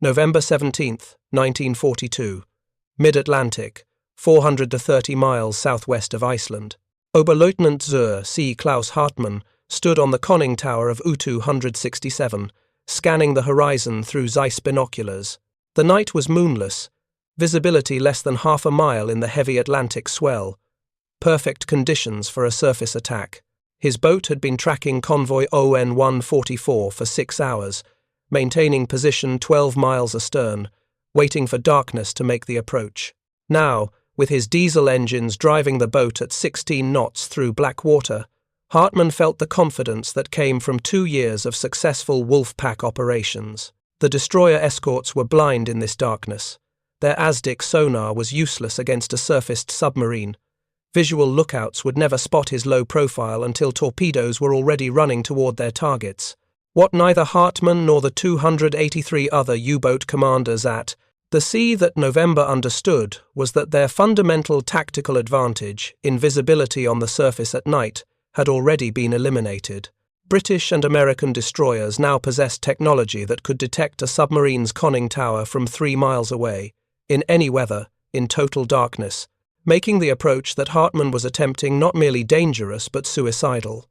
November 17th, 1942. Mid-Atlantic, 430 miles southwest of Iceland. Oberleutnant See Klaus Hartmann stood on the conning tower of U-267, scanning the horizon through Zeiss binoculars. The night was moonless, visibility less than half a mile in the heavy Atlantic swell. Perfect conditions for a surface attack. His boat had been tracking convoy ON-144 for 6 hours, maintaining position 12 miles astern, waiting for darkness to make the approach. Now, with his diesel engines driving the boat at 16 knots through black water, Hartmann felt the confidence that came from 2 years of successful wolf-pack operations. The destroyer escorts were blind in this darkness. Their ASDIC sonar was useless against a surfaced submarine. Visual lookouts would never spot his low profile until torpedoes were already running toward their targets. What neither Hartmann nor the 283 other U-boat commanders at the sea that November understood was that their fundamental tactical advantage, invisibility on the surface at night, had already been eliminated. British and American destroyers now possessed technology that could detect a submarine's conning tower from 3 miles away, in any weather, in total darkness, making the approach that Hartmann was attempting not merely dangerous but suicidal.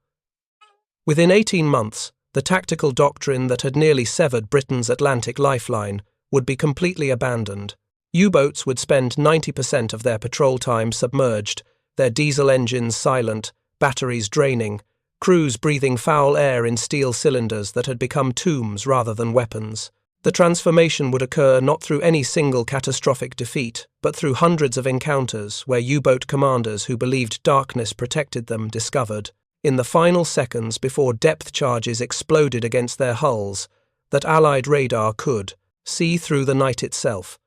Within 18 months, the tactical doctrine that had nearly severed Britain's Atlantic lifeline would be completely abandoned. U-boats would spend 90% of their patrol time submerged, their diesel engines silent, batteries draining, crews breathing foul air in steel cylinders that had become tombs rather than weapons. The transformation would occur not through any single catastrophic defeat, but through hundreds of encounters where U-boat commanders who believed darkness protected them discovered, in the final seconds before depth charges exploded against their hulls, that Allied radar could see through the night itself.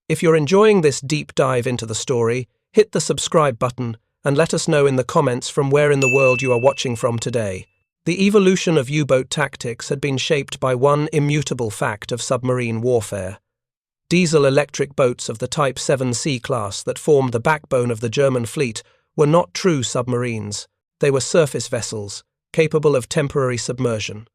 If you're enjoying this deep dive into the story, hit the subscribe button and let us know in the comments from where in the world you are watching from today. The evolution of U-boat tactics had been shaped by one immutable fact of submarine warfare. Diesel-electric boats of the Type 7C class that formed the backbone of the German fleet were not true submarines. They were surface vessels, capable of temporary submersion.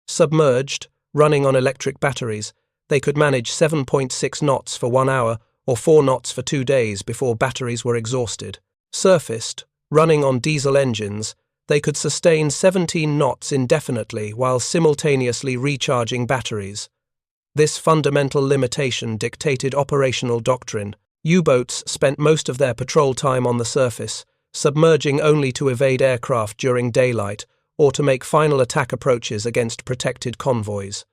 Submerged, running on electric batteries, they could manage 7.6 knots for 1 hour or 4 knots for 2 days before batteries were exhausted. Surfaced, running on diesel engines, they could sustain 17 knots indefinitely while simultaneously recharging batteries. This fundamental limitation dictated operational doctrine. U-boats spent most of their patrol time on the surface, submerging only to evade aircraft during daylight or to make final attack approaches against protected convoys.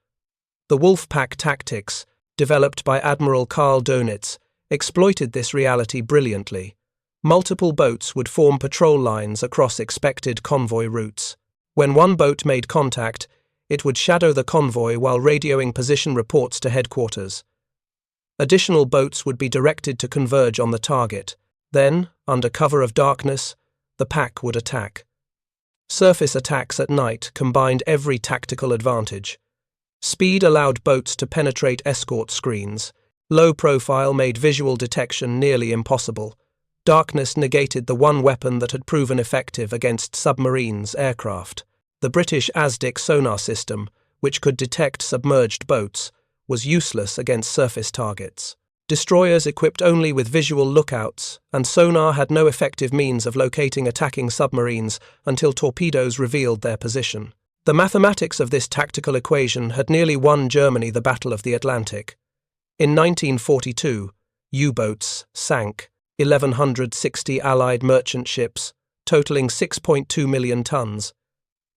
The Wolfpack tactics, developed by Admiral Karl Dönitz, exploited this reality brilliantly. Multiple boats would form patrol lines across expected convoy routes. When one boat made contact, it would shadow the convoy while radioing position reports to headquarters. Additional boats would be directed to converge on the target. Then, under cover of darkness, the pack would attack. Surface attacks at night combined every tactical advantage. Speed allowed boats to penetrate escort screens. Low profile made visual detection nearly impossible. Darkness negated the one weapon that had proven effective against submarines, aircraft. The British ASDIC sonar system, which could detect submerged boats, was useless against surface targets. Destroyers equipped only with visual lookouts, and sonar had no effective means of locating attacking submarines until torpedoes revealed their position. The mathematics of this tactical equation had nearly won Germany the Battle of the Atlantic. In 1942, U-boats sank 1,160 Allied merchant ships, totaling 6.2 million tons.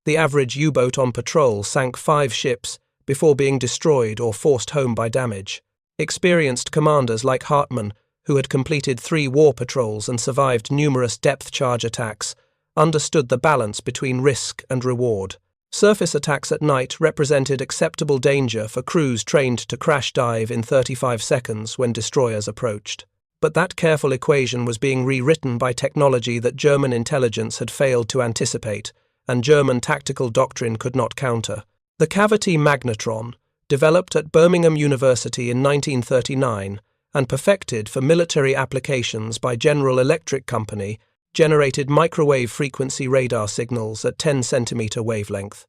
The average U-boat on patrol sank 5 ships before being destroyed or forced home by damage. Experienced commanders like Hartmann, who had completed 3 war patrols and survived numerous depth charge attacks, understood the balance between risk and reward. Surface attacks at night represented acceptable danger for crews trained to crash dive in 35 seconds when destroyers approached. But that careful equation was being rewritten by technology that German intelligence had failed to anticipate, and German tactical doctrine could not counter. The cavity magnetron, developed at Birmingham University in 1939 and perfected for military applications by General Electric Company, generated microwave frequency radar signals at 10 centimeter wavelength.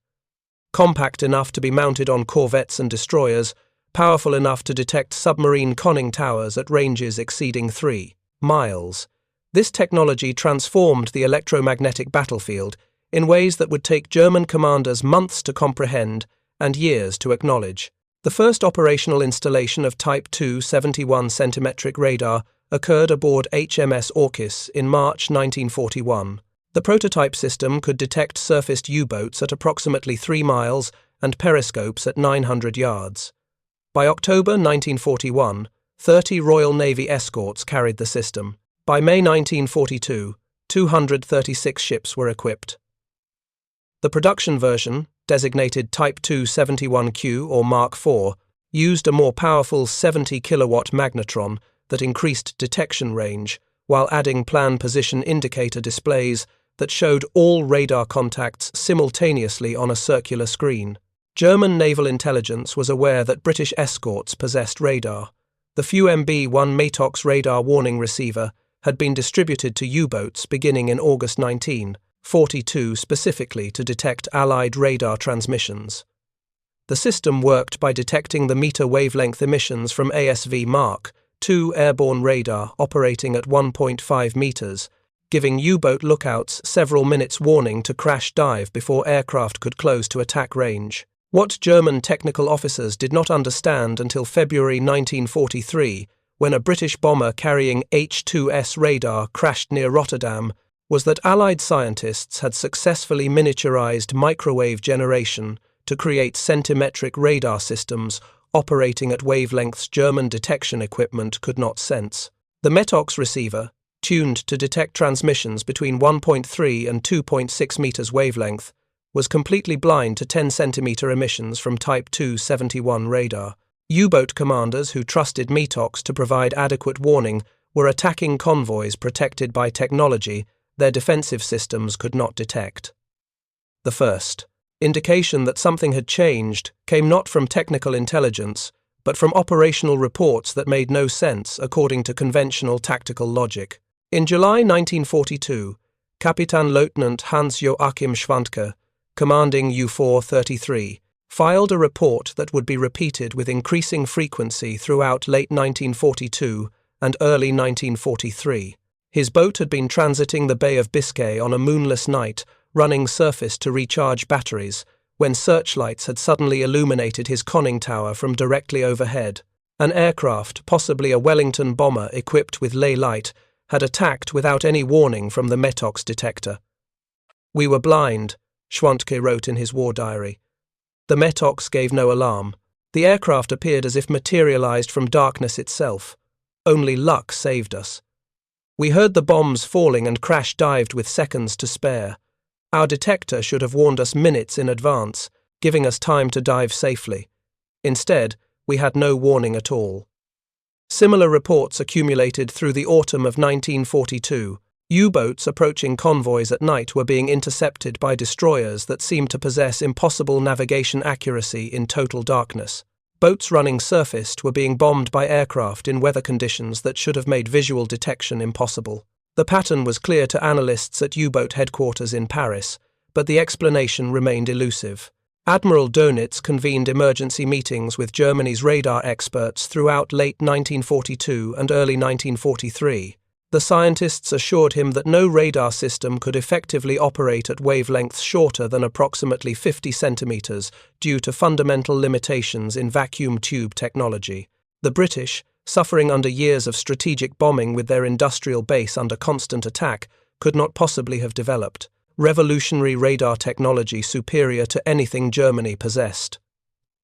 Compact enough to be mounted on corvettes and destroyers, powerful enough to detect submarine conning towers at ranges exceeding 3 miles. This technology transformed the electromagnetic battlefield in ways that would take German commanders months to comprehend and years to acknowledge. The first operational installation of Type 2 71 centimetric radar occurred aboard HMS Orkis in March 1941. The prototype system could detect surfaced U-boats at approximately 3 miles and periscopes at 900 yards. By October 1941, 30 Royal Navy escorts carried the system. By May 1942, 236 ships were equipped. The production version, designated Type 2 71Q or Mark IV, used a more powerful 70-kilowatt magnetron that increased detection range while adding plan position indicator displays that showed all radar contacts simultaneously on a circular screen. German naval intelligence was aware that British escorts possessed radar. The FUMB-1 Matox radar warning receiver had been distributed to U-boats beginning in August 1942 specifically to detect Allied radar transmissions. The system worked by detecting the meter wavelength emissions from ASV Mark II airborne radar operating at 1.5 meters, giving U-boat lookouts several minutes warning to crash dive before aircraft could close to attack range. What German technical officers did not understand until February 1943, when a British bomber carrying H-2S radar crashed near Rotterdam, was that Allied scientists had successfully miniaturized microwave generation to create centimetric radar systems operating at wavelengths German detection equipment could not sense. The Matox receiver, tuned to detect transmissions between 1.3 and 2.6 meters wavelength, was completely blind to 10-centimeter emissions from Type 2 71 radar. U-boat commanders who trusted Matox to provide adequate warning were attacking convoys protected by technology their defensive systems could not detect. The first indication that something had changed came not from technical intelligence, but from operational reports that made no sense according to conventional tactical logic. In July 1942, Oberleutnant Hans-Joachim Schwantke, commanding U-433, filed a report that would be repeated with increasing frequency throughout late 1942 and early 1943. His boat had been transiting the Bay of Biscay on a moonless night, running surface to recharge batteries, when searchlights had suddenly illuminated his conning tower from directly overhead. An aircraft, possibly a Wellington bomber equipped with ley light, had attacked without any warning from the Matox detector. "We were blind," Schwantke wrote in his war diary. The Matox gave no alarm. The aircraft appeared as if materialized from darkness itself. Only luck saved us. We heard the bombs falling and crash-dived with seconds to spare. Our detector should have warned us minutes in advance, giving us time to dive safely. Instead, we had no warning at all. Similar reports accumulated through the autumn of 1942. U-boats approaching convoys at night were being intercepted by destroyers that seemed to possess impossible navigation accuracy in total darkness. Boats running surfaced were being bombed by aircraft in weather conditions that should have made visual detection impossible. The pattern was clear to analysts at U-boat headquarters in Paris, but the explanation remained elusive. Admiral Dönitz convened emergency meetings with Germany's radar experts throughout late 1942 and early 1943. The scientists assured him that no radar system could effectively operate at wavelengths shorter than approximately 50 centimeters due to fundamental limitations in vacuum tube technology. The British, suffering under years of strategic bombing with their industrial base under constant attack, could not possibly have developed revolutionary radar technology superior to anything Germany possessed.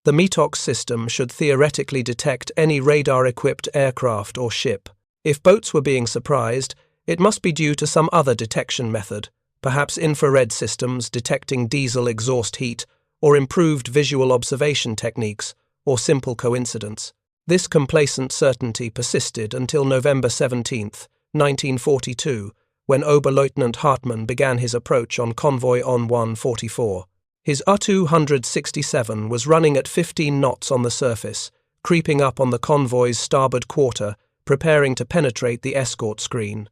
The Matox system should theoretically detect any radar-equipped aircraft or ship. If boats were being surprised, it must be due to some other detection method, perhaps infrared systems detecting diesel exhaust heat, or improved visual observation techniques, or simple coincidence. This complacent certainty persisted until November 17, 1942, when Oberleutnant Hartmann began his approach on convoy on 144. His U-267 was running at 15 knots on the surface, creeping up on the convoy's starboard quarter, preparing to penetrate the escort screen.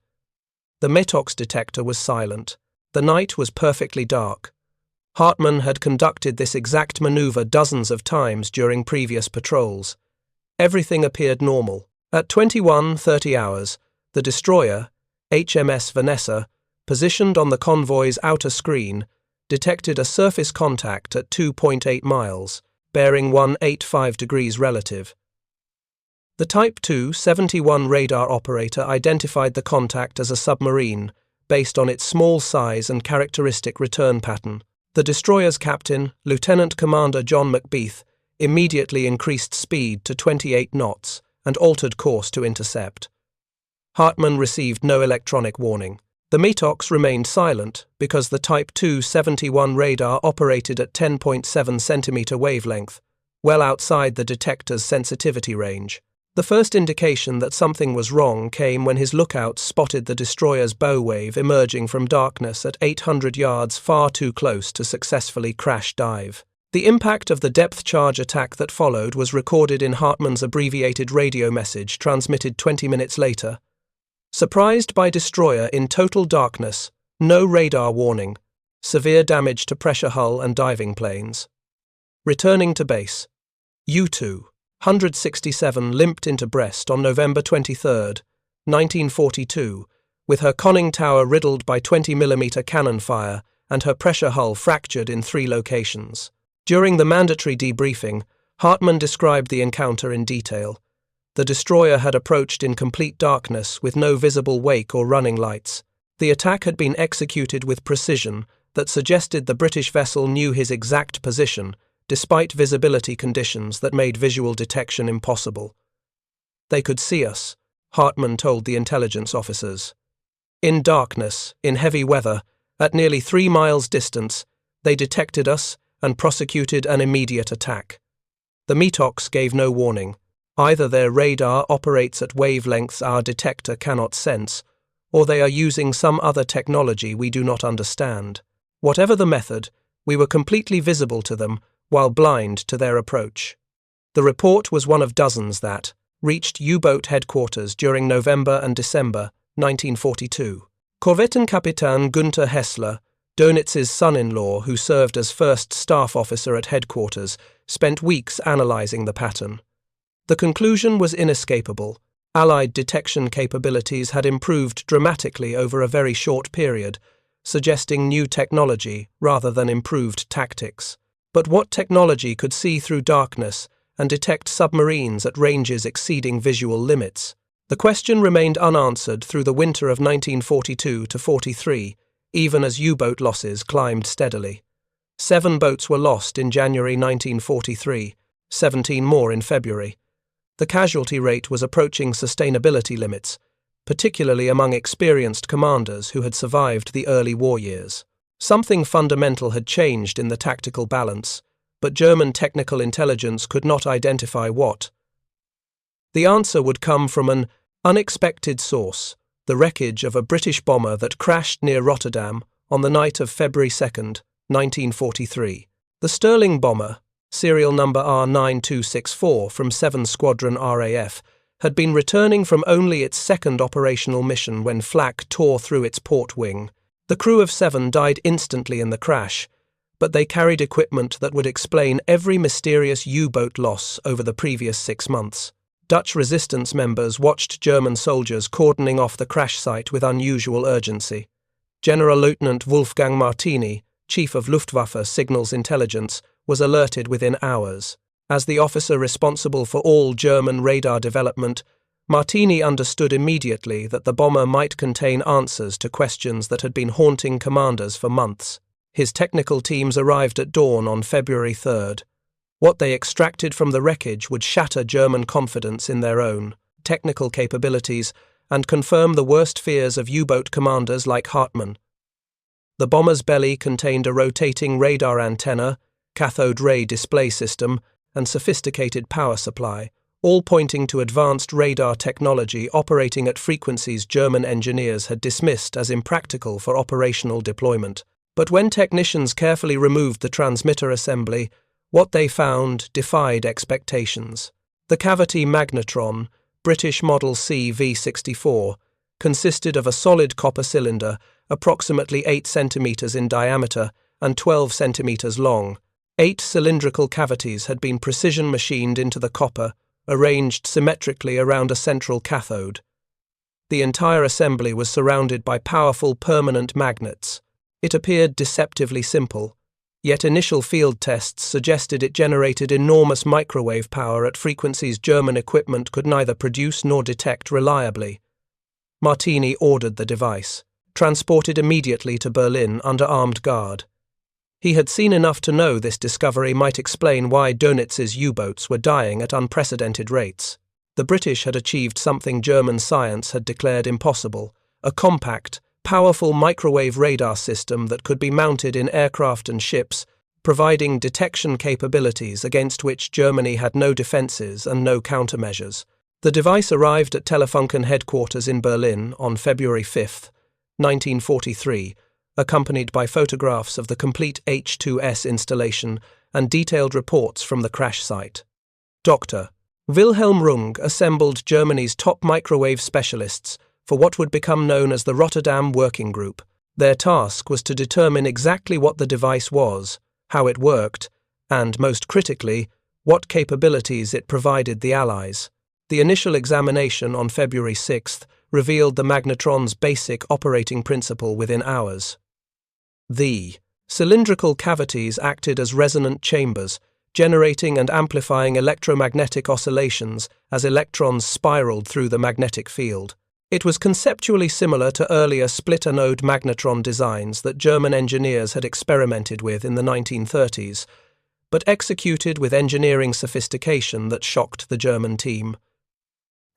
The Matox detector was silent. The night was perfectly dark. Hartmann had conducted this exact maneuver dozens of times during previous patrols. Everything appeared normal. At 21:30 hours, the destroyer, HMS Vanessa, positioned on the convoy's outer screen, detected a surface contact at 2.8 miles, bearing 185 degrees relative. The Type 271 radar operator identified the contact as a submarine, based on its small size and characteristic return pattern. The destroyer's captain, Lieutenant Commander John Macbeath, immediately increased speed to 28 knots and altered course to intercept. Hartmann received no electronic warning. The METOX remained silent because the Type 271 radar operated at 10.7 centimeter wavelength, well outside the detector's sensitivity range. The first indication that something was wrong came when his lookouts spotted the destroyer's bow wave emerging from darkness at 800 yards, far too close to successfully crash dive. The impact of the depth charge attack that followed was recorded in Hartmann's abbreviated radio message transmitted 20 minutes later. Surprised by destroyer in total darkness, no radar warning, severe damage to pressure hull and diving planes. Returning to base. U-2, 167 limped into Brest on November 23, 1942, with her conning tower riddled by 20mm cannon fire and her pressure hull fractured in 3 locations. During the mandatory debriefing, Hartmann described the encounter in detail. The destroyer had approached in complete darkness with no visible wake or running lights. The attack had been executed with precision that suggested the British vessel knew his exact position, despite visibility conditions that made visual detection impossible. They could see us, Hartmann told the intelligence officers. In darkness, in heavy weather, at nearly 3 miles distance, they detected us and prosecuted an immediate attack. The METOX gave no warning. Either their radar operates at wavelengths our detector cannot sense, or they are using some other technology we do not understand. Whatever the method, we were completely visible to them while blind to their approach. The report was one of dozens that reached U-boat headquarters during November and December 1942. Korvettenkapitän Günther Hessler, Dönitz's son-in-law who served as first staff officer at headquarters, spent weeks analyzing the pattern. The conclusion was inescapable. Allied detection capabilities had improved dramatically over a very short period, suggesting new technology rather than improved tactics. But what technology could see through darkness and detect submarines at ranges exceeding visual limits? The question remained unanswered through the winter of 1942-43, even as U-boat losses climbed steadily. 7 boats were lost in January 1943, 17 more in February. The casualty rate was approaching sustainability limits, particularly among experienced commanders who had survived the early war years. Something fundamental had changed in the tactical balance, but German technical intelligence could not identify what. The answer would come from an unexpected source, the wreckage of a British bomber that crashed near Rotterdam on the night of February 2, 1943. The Sterling bomber, serial number R9264 from 7 Squadron RAF, had been returning from only its second operational mission when flak tore through its port wing. The crew of 7 died instantly in the crash, but they carried equipment that would explain every mysterious U-boat loss over the previous 6 months. Dutch resistance members watched German soldiers cordoning off the crash site with unusual urgency. General Lieutenant Wolfgang Martini, Chief of Luftwaffe Signals Intelligence, was alerted within hours. As the officer responsible for all German radar development, Martini understood immediately that the bomber might contain answers to questions that had been haunting commanders for months. His technical teams arrived at dawn on February 3rd. What they extracted from the wreckage would shatter German confidence in their own technical capabilities and confirm the worst fears of U-boat commanders like Hartmann. The bomber's belly contained a rotating radar antenna, cathode ray display system, and sophisticated power supply, all pointing to advanced radar technology operating at frequencies German engineers had dismissed as impractical for operational deployment. But when technicians carefully removed the transmitter assembly, what they found defied expectations. The cavity magnetron, British model CV-64, consisted of a solid copper cylinder, approximately 8 centimeters in diameter and 12 centimeters long. 8 cylindrical cavities had been precision machined into the copper, arranged symmetrically around a central cathode. The entire assembly was surrounded by powerful permanent magnets. It appeared deceptively simple, yet initial field tests suggested it generated enormous microwave power at frequencies German equipment could neither produce nor detect reliably. Martini ordered the device, transported immediately to Berlin under armed guard. He had seen enough to know this discovery might explain why Dönitz's U-boats were dying at unprecedented rates. The British had achieved something German science had declared impossible, a compact, powerful microwave radar system that could be mounted in aircraft and ships, providing detection capabilities against which Germany had no defences and no countermeasures. The device arrived at Telefunken headquarters in Berlin on February 5, 1943, accompanied by photographs of the complete H-2S installation and detailed reports from the crash site. Dr. Wilhelm Runge assembled Germany's top microwave specialists for what would become known as the Rotterdam Working Group. Their task was to determine exactly what the device was, how it worked, and, most critically, what capabilities it provided the Allies. The initial examination on February 6 revealed the magnetron's basic operating principle within hours. The cylindrical cavities acted as resonant chambers, generating and amplifying electromagnetic oscillations as electrons spiraled through the magnetic field. It was conceptually similar to earlier split-anode magnetron designs that German engineers had experimented with in the 1930s, but executed with engineering sophistication that shocked the German team.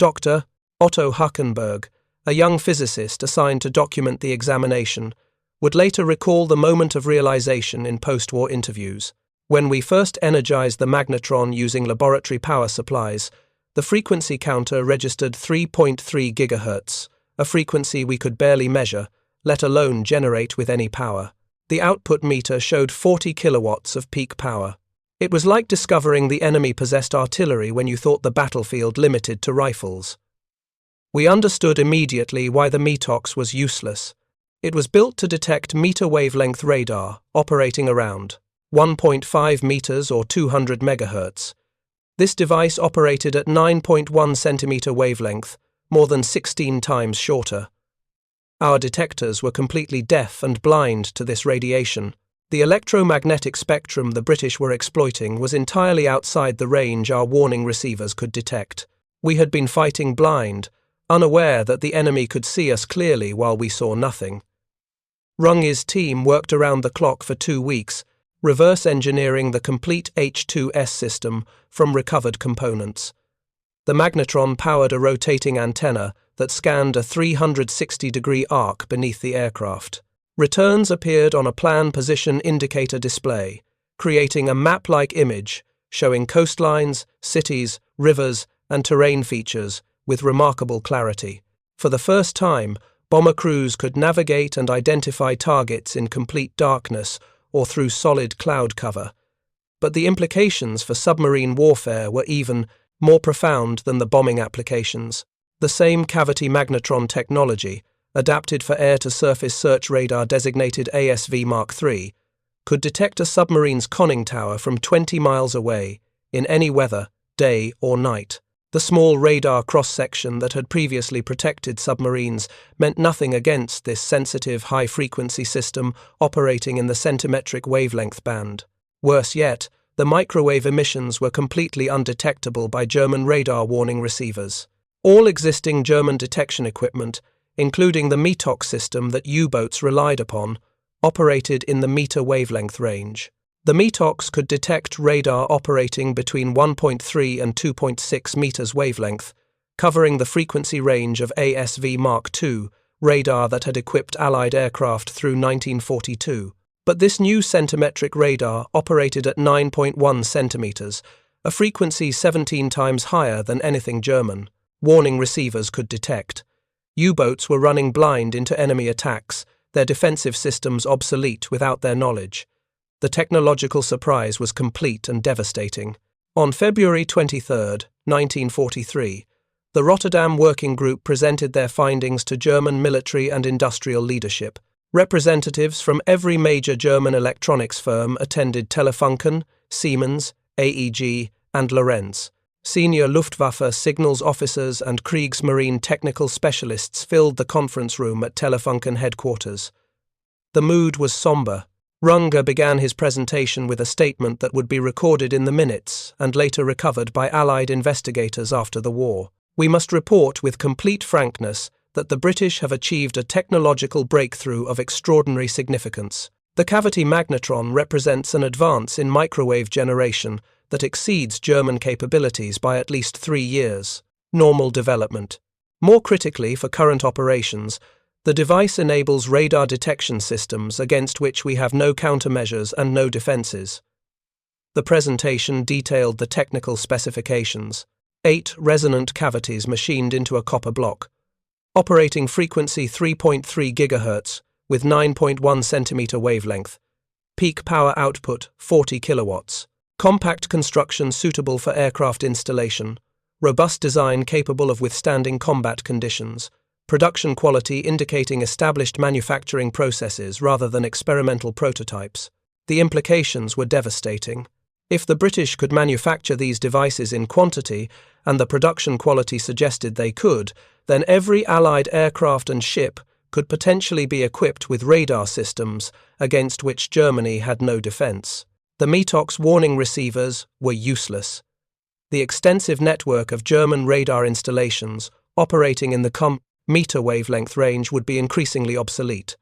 Dr. Otto Hackenberg, a young physicist assigned to document the examination, would later recall the moment of realization in post-war interviews. When we first energized the magnetron using laboratory power supplies, the frequency counter registered 3.3 GHz, a frequency we could barely measure, let alone generate with any power. The output meter showed 40 kilowatts of peak power. It was like discovering the enemy-possessed artillery when you thought the battlefield limited to rifles. We understood immediately why the METOX was useless. It was built to detect meter-wavelength radar, operating around 1.5 meters or 200 megahertz. This device operated at 9.1 centimeter wavelength, more than 16 times shorter. Our detectors were completely deaf and blind to this radiation. The electromagnetic spectrum the British were exploiting was entirely outside the range our warning receivers could detect. We had been fighting blind, unaware that the enemy could see us clearly while we saw nothing. Runge's team worked around the clock for 2 weeks, reverse engineering the complete H-2S system from recovered components. The magnetron powered a rotating antenna that scanned a 360-degree arc beneath the aircraft. Returns appeared on a plan position indicator display, creating a map-like image showing coastlines, cities, rivers, and terrain features with remarkable clarity. For the first time, bomber crews could navigate and identify targets in complete darkness or through solid cloud cover. But the implications for submarine warfare were even more profound than the bombing applications. The same cavity magnetron technology, adapted for air-to-surface search radar designated ASV Mark III, could detect a submarine's conning tower from 20 miles away, in any weather, day or night. The small radar cross-section that had previously protected submarines meant nothing against this sensitive high-frequency system operating in the centimetric wavelength band. Worse yet, the microwave emissions were completely undetectable by German radar warning receivers. All existing German detection equipment, including the METOX system that U-boats relied upon, operated in the meter wavelength range. The METOX could detect radar operating between 1.3 and 2.6 meters wavelength, covering the frequency range of ASV Mark II, radar that had equipped Allied aircraft through 1942. But this new centimetric radar operated at 9.1 centimeters, a frequency 17 times higher than anything German warning receivers could detect. U-boats were running blind into enemy attacks, their defensive systems obsolete without their knowledge. The technological surprise was complete and devastating. On February 23, 1943, the Rotterdam Working Group presented their findings to German military and industrial leadership. Representatives from every major German electronics firm attended Telefunken, Siemens, AEG, and Lorenz. Senior Luftwaffe signals officers and Kriegsmarine technical specialists filled the conference room at Telefunken headquarters. The mood was somber. Runge began his presentation with a statement that would be recorded in the minutes and later recovered by Allied investigators after the war. "We must report with complete frankness that the British have achieved a technological breakthrough of extraordinary significance. The cavity magnetron represents an advance in microwave generation that exceeds German capabilities by at least 3 years. Normal development. More critically for current operations, the device enables radar detection systems against which we have no countermeasures and no defenses." The presentation detailed the technical specifications. 8 resonant cavities machined into a copper block. Operating frequency 3.3 GHz with 9.1 cm wavelength. Peak power output 40 kilowatts. Compact construction suitable for aircraft installation. Robust design capable of withstanding combat conditions. Production quality indicating established manufacturing processes rather than experimental prototypes. The implications were devastating. If the British could manufacture these devices in quantity, and the production quality suggested they could, then every Allied aircraft and ship could potentially be equipped with radar systems against which Germany had no defense. The METOX warning receivers were useless. The extensive network of German radar installations operating in the meter wavelength range would be increasingly obsolete.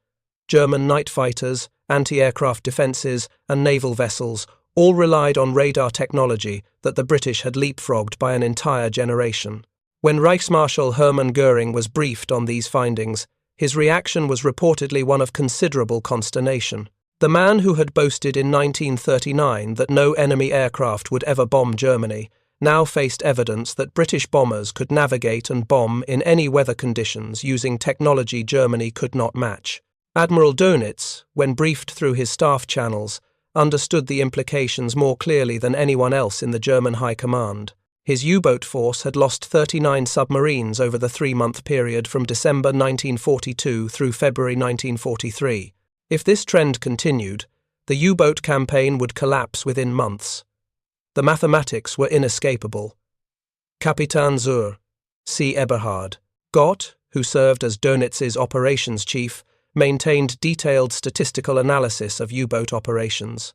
German night fighters, anti-aircraft defenses, and naval vessels all relied on radar technology that the British had leapfrogged by an entire generation. When Reichsmarschall Hermann Göring was briefed on these findings, his reaction was reportedly one of considerable consternation. The man who had boasted in 1939 that no enemy aircraft would ever bomb Germany now faced evidence that British bombers could navigate and bomb in any weather conditions using technology Germany could not match. Admiral Dönitz, when briefed through his staff channels, understood the implications more clearly than anyone else in the German High Command. His U-boat force had lost 39 submarines over the 3-month period from December 1942 through February 1943. If this trend continued, the U-boat campaign would collapse within months. The mathematics were inescapable. Kapitän zur See Eberhard Gott, who served as Dönitz's operations chief, maintained detailed statistical analysis of U-boat operations.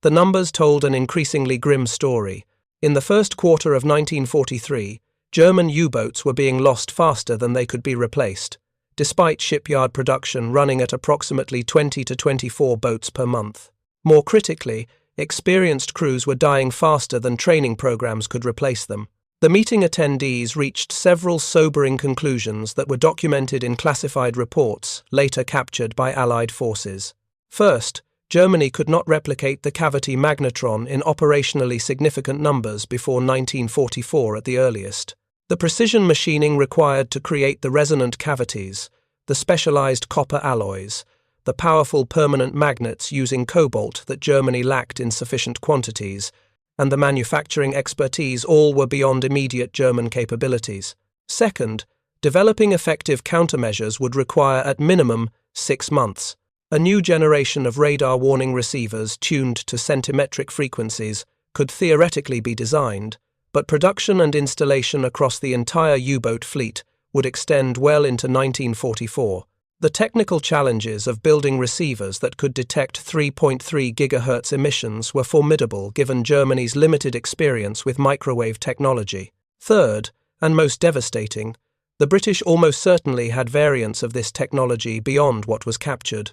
The numbers told an increasingly grim story. In the first quarter of 1943, German U-boats were being lost faster than they could be replaced, despite shipyard production running at approximately 20 to 24 boats per month. More critically, experienced crews were dying faster than training programs could replace them. The meeting attendees reached several sobering conclusions that were documented in classified reports later captured by Allied forces. First, Germany could not replicate the cavity magnetron in operationally significant numbers before 1944 at the earliest. The precision machining required to create the resonant cavities, the specialized copper alloys, the powerful permanent magnets using cobalt that Germany lacked in sufficient quantities, and the manufacturing expertise all were beyond immediate German capabilities. Second, developing effective countermeasures would require at minimum 6 months. A new generation of radar warning receivers tuned to centimetric frequencies could theoretically be designed, but production and installation across the entire U-boat fleet would extend well into 1944. The technical challenges of building receivers that could detect 3.3 GHz emissions were formidable given Germany's limited experience with microwave technology. Third, and most devastating, the British almost certainly had variants of this technology beyond what was captured.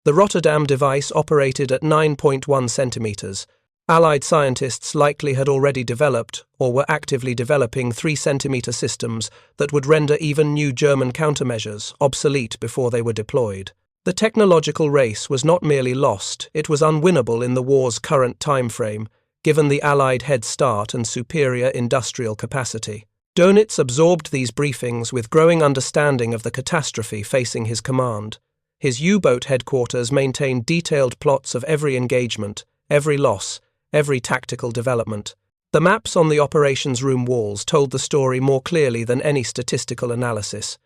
The Rotterdam device operated at 9.1 centimeters. Allied scientists likely had already developed or were actively developing 3-centimeter systems that would render even new German countermeasures obsolete before they were deployed. The technological race was not merely lost, it was unwinnable in the war's current time frame, given the Allied head start and superior industrial capacity. Dönitz absorbed these briefings with growing understanding of the catastrophe facing his command. His U-boat headquarters maintained detailed plots of every engagement, every loss, every tactical development. The maps on the operations room walls told the story more clearly than any statistical analysis.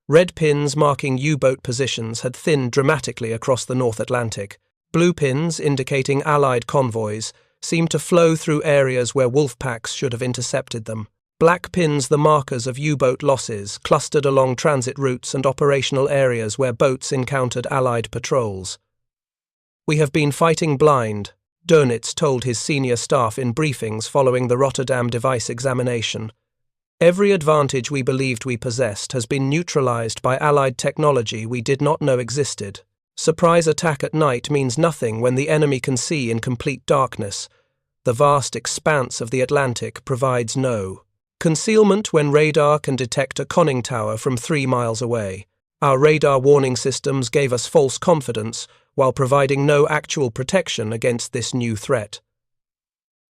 Red pins marking U-boat positions had thinned dramatically across the North Atlantic. Blue pins, indicating Allied convoys, seemed to flow through areas where wolf packs should have intercepted them. Black pins, the markers of U-boat losses, clustered along transit routes and operational areas where boats encountered Allied patrols. "We have been fighting blind," Dönitz told his senior staff in briefings following the Rotterdam device examination. "Every advantage we believed we possessed has been neutralized by Allied technology we did not know existed. Surprise attack at night means nothing when the enemy can see in complete darkness. The vast expanse of the Atlantic provides no concealment when radar can detect a conning tower from 3 miles away. Our radar warning systems gave us false confidence while providing no actual protection against this new threat."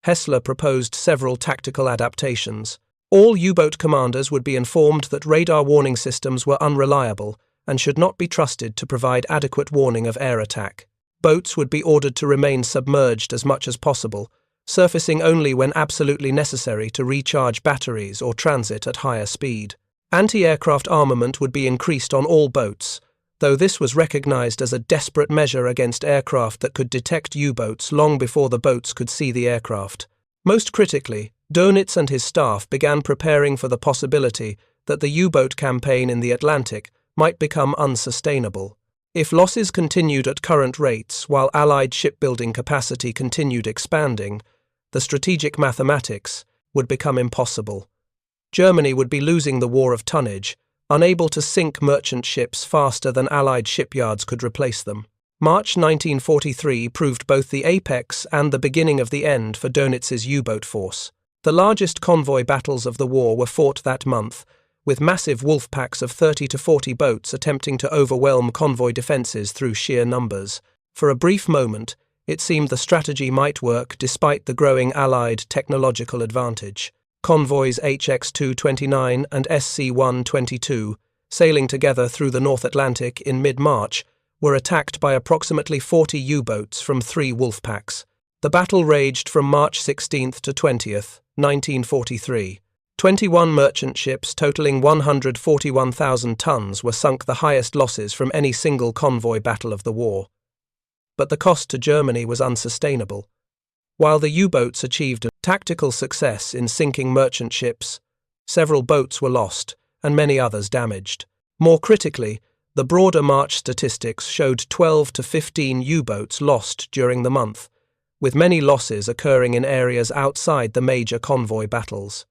Hessler proposed several tactical adaptations. All U-boat commanders would be informed that radar warning systems were unreliable and should not be trusted to provide adequate warning of air attack. Boats would be ordered to remain submerged as much as possible, surfacing only when absolutely necessary to recharge batteries or transit at higher speed. Anti-aircraft armament would be increased on all boats, though this was recognized as a desperate measure against aircraft that could detect U-boats long before the boats could see the aircraft. Most critically, Dönitz and his staff began preparing for the possibility that the U-boat campaign in the Atlantic might become unsustainable. If losses continued at current rates while Allied shipbuilding capacity continued expanding, the strategic mathematics would become impossible. Germany would be losing the war of tonnage, unable to sink merchant ships faster than Allied shipyards could replace them. March 1943 proved both the apex and the beginning of the end for Dönitz's U-boat force. The largest convoy battles of the war were fought that month, with massive wolf packs of 30 to 40 boats attempting to overwhelm convoy defences through sheer numbers. For a brief moment, it seemed the strategy might work despite the growing Allied technological advantage. Convoys HX-229 and SC-122, sailing together through the North Atlantic in mid-March, were attacked by approximately 40 U-boats from 3 wolf packs. The battle raged from March 16th to 20th, 1943. 21 merchant ships totaling 141,000 tons were sunk, the highest losses from any single convoy battle of the war. But the cost to Germany was unsustainable. While the U-boats achieved a tactical success in sinking merchant ships, several boats were lost and many others damaged. More critically, the broader March statistics showed 12 to 15 U-boats lost during the month, with many losses occurring in areas outside the major convoy battles.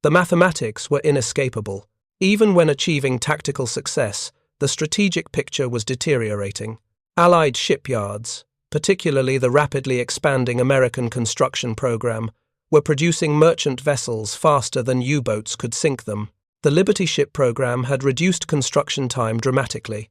The mathematics were inescapable. Even when achieving tactical success, the strategic picture was deteriorating. Allied shipyards, particularly the rapidly expanding American construction program, were producing merchant vessels faster than U-boats could sink them. The Liberty ship program had reduced construction time dramatically.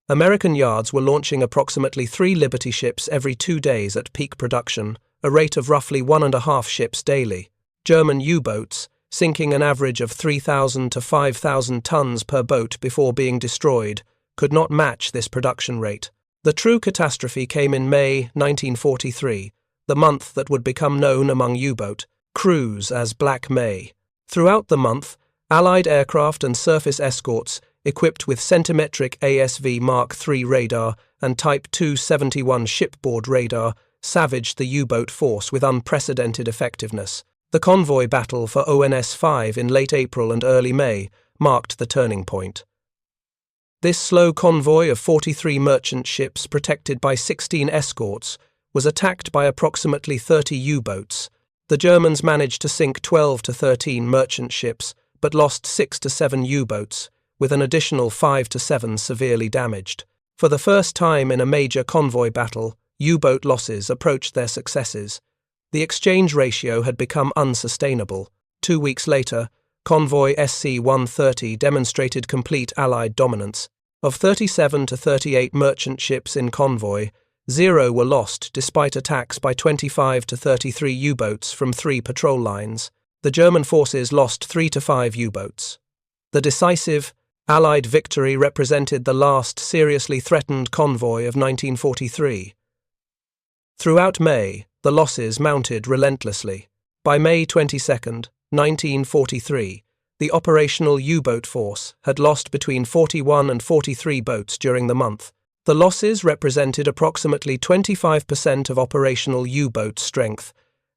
American yards were launching approximately 3 Liberty ships every 2 days at peak production, a rate of roughly 1.5 ships daily. German U-boats, sinking an average of 3,000 to 5,000 tons per boat before being destroyed, could not match this production rate. The true catastrophe came in May 1943, the month that would become known among U-boat crews as Black May. Throughout the month, Allied aircraft and surface escorts equipped with centimetric ASV Mark III radar and Type 271 shipboard radar savaged the U-boat force with unprecedented effectiveness. The convoy battle for ONS-5 in late April and early May marked the turning point. This slow convoy of 43 merchant ships protected by 16 escorts was attacked by approximately 30 U-boats. The Germans managed to sink 12 to 13 merchant ships, but lost 6 to 7 U-boats, with an additional 5 to 7 severely damaged. For the first time in a major convoy battle, U-boat losses approached their successes. The exchange ratio had become unsustainable. 2 weeks later, convoy SC-130 demonstrated complete Allied dominance. Of 37 to 38 merchant ships in convoy, 0 were lost despite attacks by 25 to 33 U-boats from 3 patrol lines. The German forces lost 3 to 5 U-boats. The decisive Allied victory represented the last seriously threatened convoy of 1943. Throughout May, the losses mounted relentlessly. By May 22, 1943, the operational U-boat force had lost between 41 and 43 boats during the month. The losses represented approximately 25% of operational U-boat strength,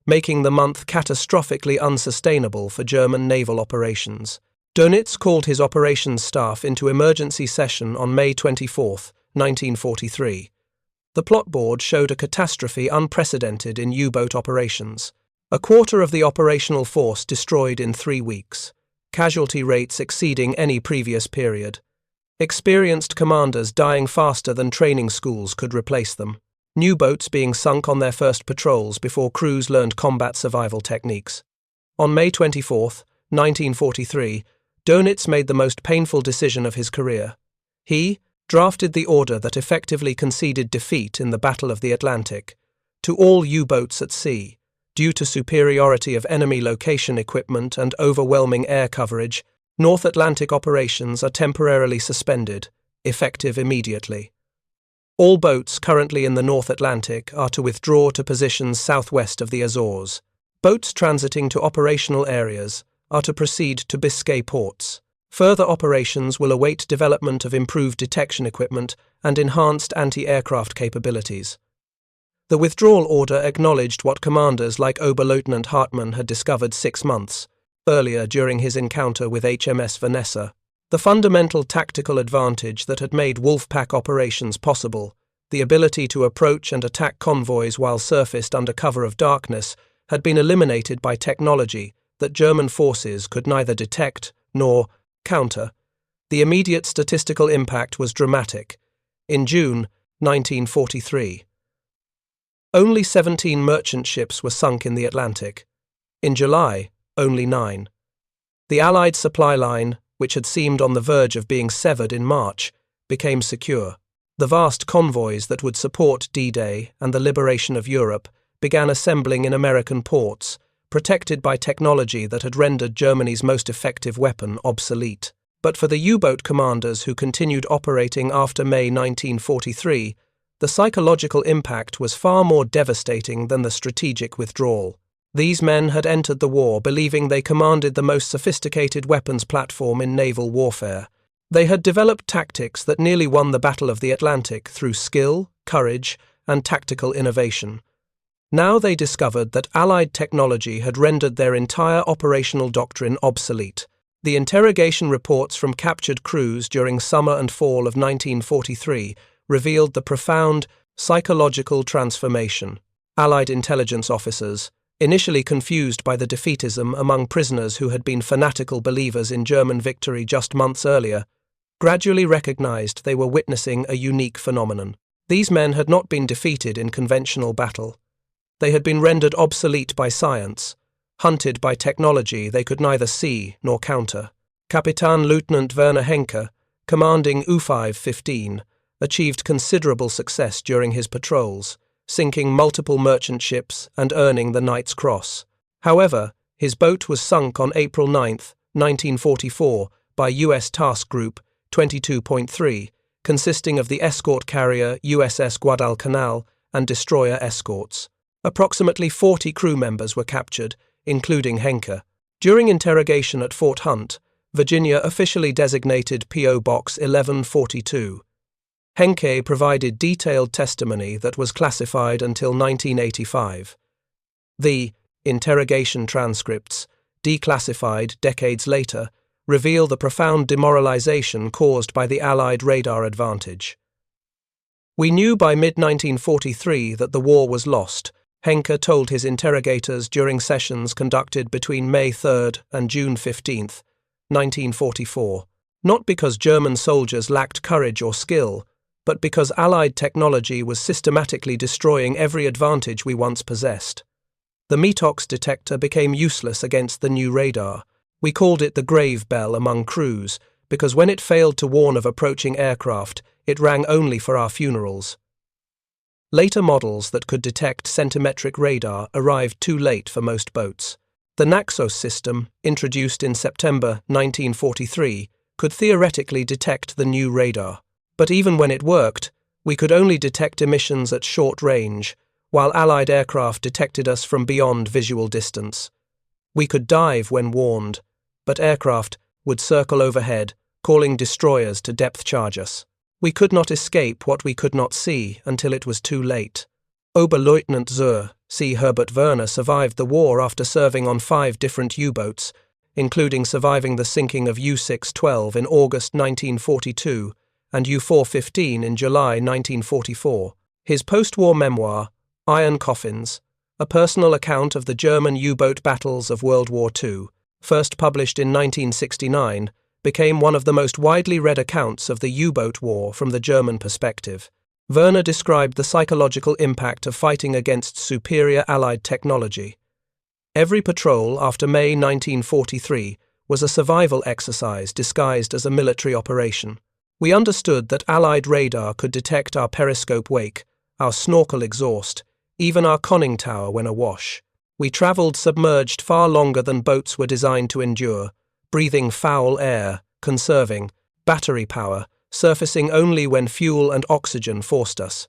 making the month catastrophically unsustainable for German naval operations. Dönitz called his operations staff into emergency session on May 24, 1943. The plot board showed a catastrophe unprecedented in U-boat operations. A quarter of the operational force destroyed in 3 weeks, casualty rates exceeding any previous period. Experienced commanders dying faster than training schools could replace them. New boats being sunk on their first patrols before crews learned combat survival techniques. On May 24, 1943, Dönitz made the most painful decision of his career. He drafted the order that effectively conceded defeat in the Battle of the Atlantic to all U-boats at sea. Due to superiority of enemy location equipment and overwhelming air coverage, North Atlantic operations are temporarily suspended, effective immediately. All boats currently in the North Atlantic are to withdraw to positions southwest of the Azores. Boats transiting to operational areas are to proceed to Biscay ports. Further operations will await development of improved detection equipment and enhanced anti-aircraft capabilities. The withdrawal order acknowledged what commanders like Oberleutnant Hartmann had discovered 6 months earlier during his encounter with HMS Vanessa. The fundamental tactical advantage that had made Wolfpack operations possible, the ability to approach and attack convoys while surfaced under cover of darkness, had been eliminated by technology that German forces could neither detect nor counter. The immediate statistical impact was dramatic. In June 1943, only 17 merchant ships were sunk in the Atlantic. In July, only 9. The Allied supply line, which had seemed on the verge of being severed in March, became secure. The vast convoys that would support D-Day and the liberation of Europe began assembling in American ports, protected by technology that had rendered Germany's most effective weapon obsolete. But for the U-boat commanders who continued operating after May 1943, the psychological impact was far more devastating than the strategic withdrawal. These men had entered the war believing they commanded the most sophisticated weapons platform in naval warfare. They had developed tactics that nearly won the Battle of the Atlantic through skill, courage, and tactical innovation. Now they discovered that Allied technology had rendered their entire operational doctrine obsolete. The interrogation reports from captured crews during summer and fall of 1943 revealed the profound psychological transformation. Allied intelligence officers, initially confused by the defeatism among prisoners who had been fanatical believers in German victory just months earlier, gradually recognized they were witnessing a unique phenomenon. These men had not been defeated in conventional battle. They had been rendered obsolete by science, hunted by technology they could neither see nor counter. Captain Lieutenant Werner Henke, commanding U-515, achieved considerable success during his patrols, sinking multiple merchant ships and earning the Knight's Cross. However, his boat was sunk on April 9, 1944, by U.S. Task Group 22.3, consisting of the escort carrier USS Guadalcanal and destroyer escorts. Approximately 40 crew members were captured, including Henke. During interrogation at Fort Hunt, Virginia officially designated P.O. Box 1142. Henke provided detailed testimony that was classified until 1985. The interrogation transcripts, declassified decades later, reveal the profound demoralization caused by the Allied radar advantage. "We knew by mid-1943 that the war was lost," Henke told his interrogators during sessions conducted between May 3 and June 15, 1944, not because German soldiers lacked courage or skill, but because Allied technology was systematically destroying every advantage we once possessed. The METOX detector became useless against the new radar. We called it the grave bell among crews, because when it failed to warn of approaching aircraft, it rang only for our funerals. Later models that could detect centimetric radar arrived too late for most boats. The Naxos system, introduced in September 1943, could theoretically detect the new radar. But even when it worked, we could only detect emissions at short range, while Allied aircraft detected us from beyond visual distance. We could dive when warned, but aircraft would circle overhead, calling destroyers to depth charge us. We could not escape what we could not see until it was too late. Oberleutnant Zur C. Herbert Werner survived the war after serving on 5 different U-boats, including surviving the sinking of U-612 in August 1942 and U-415 in July 1944. His post-war memoir, Iron Coffins, a personal account of the German U-boat battles of World War II, first published in 1969, became one of the most widely read accounts of the U-boat war from the German perspective. Werner described the psychological impact of fighting against superior Allied technology. Every patrol after May 1943 was a survival exercise disguised as a military operation. We understood that Allied radar could detect our periscope wake, our snorkel exhaust, even our conning tower when awash. We travelled submerged far longer than boats were designed to endure, breathing foul air, conserving battery power, surfacing only when fuel and oxygen forced us.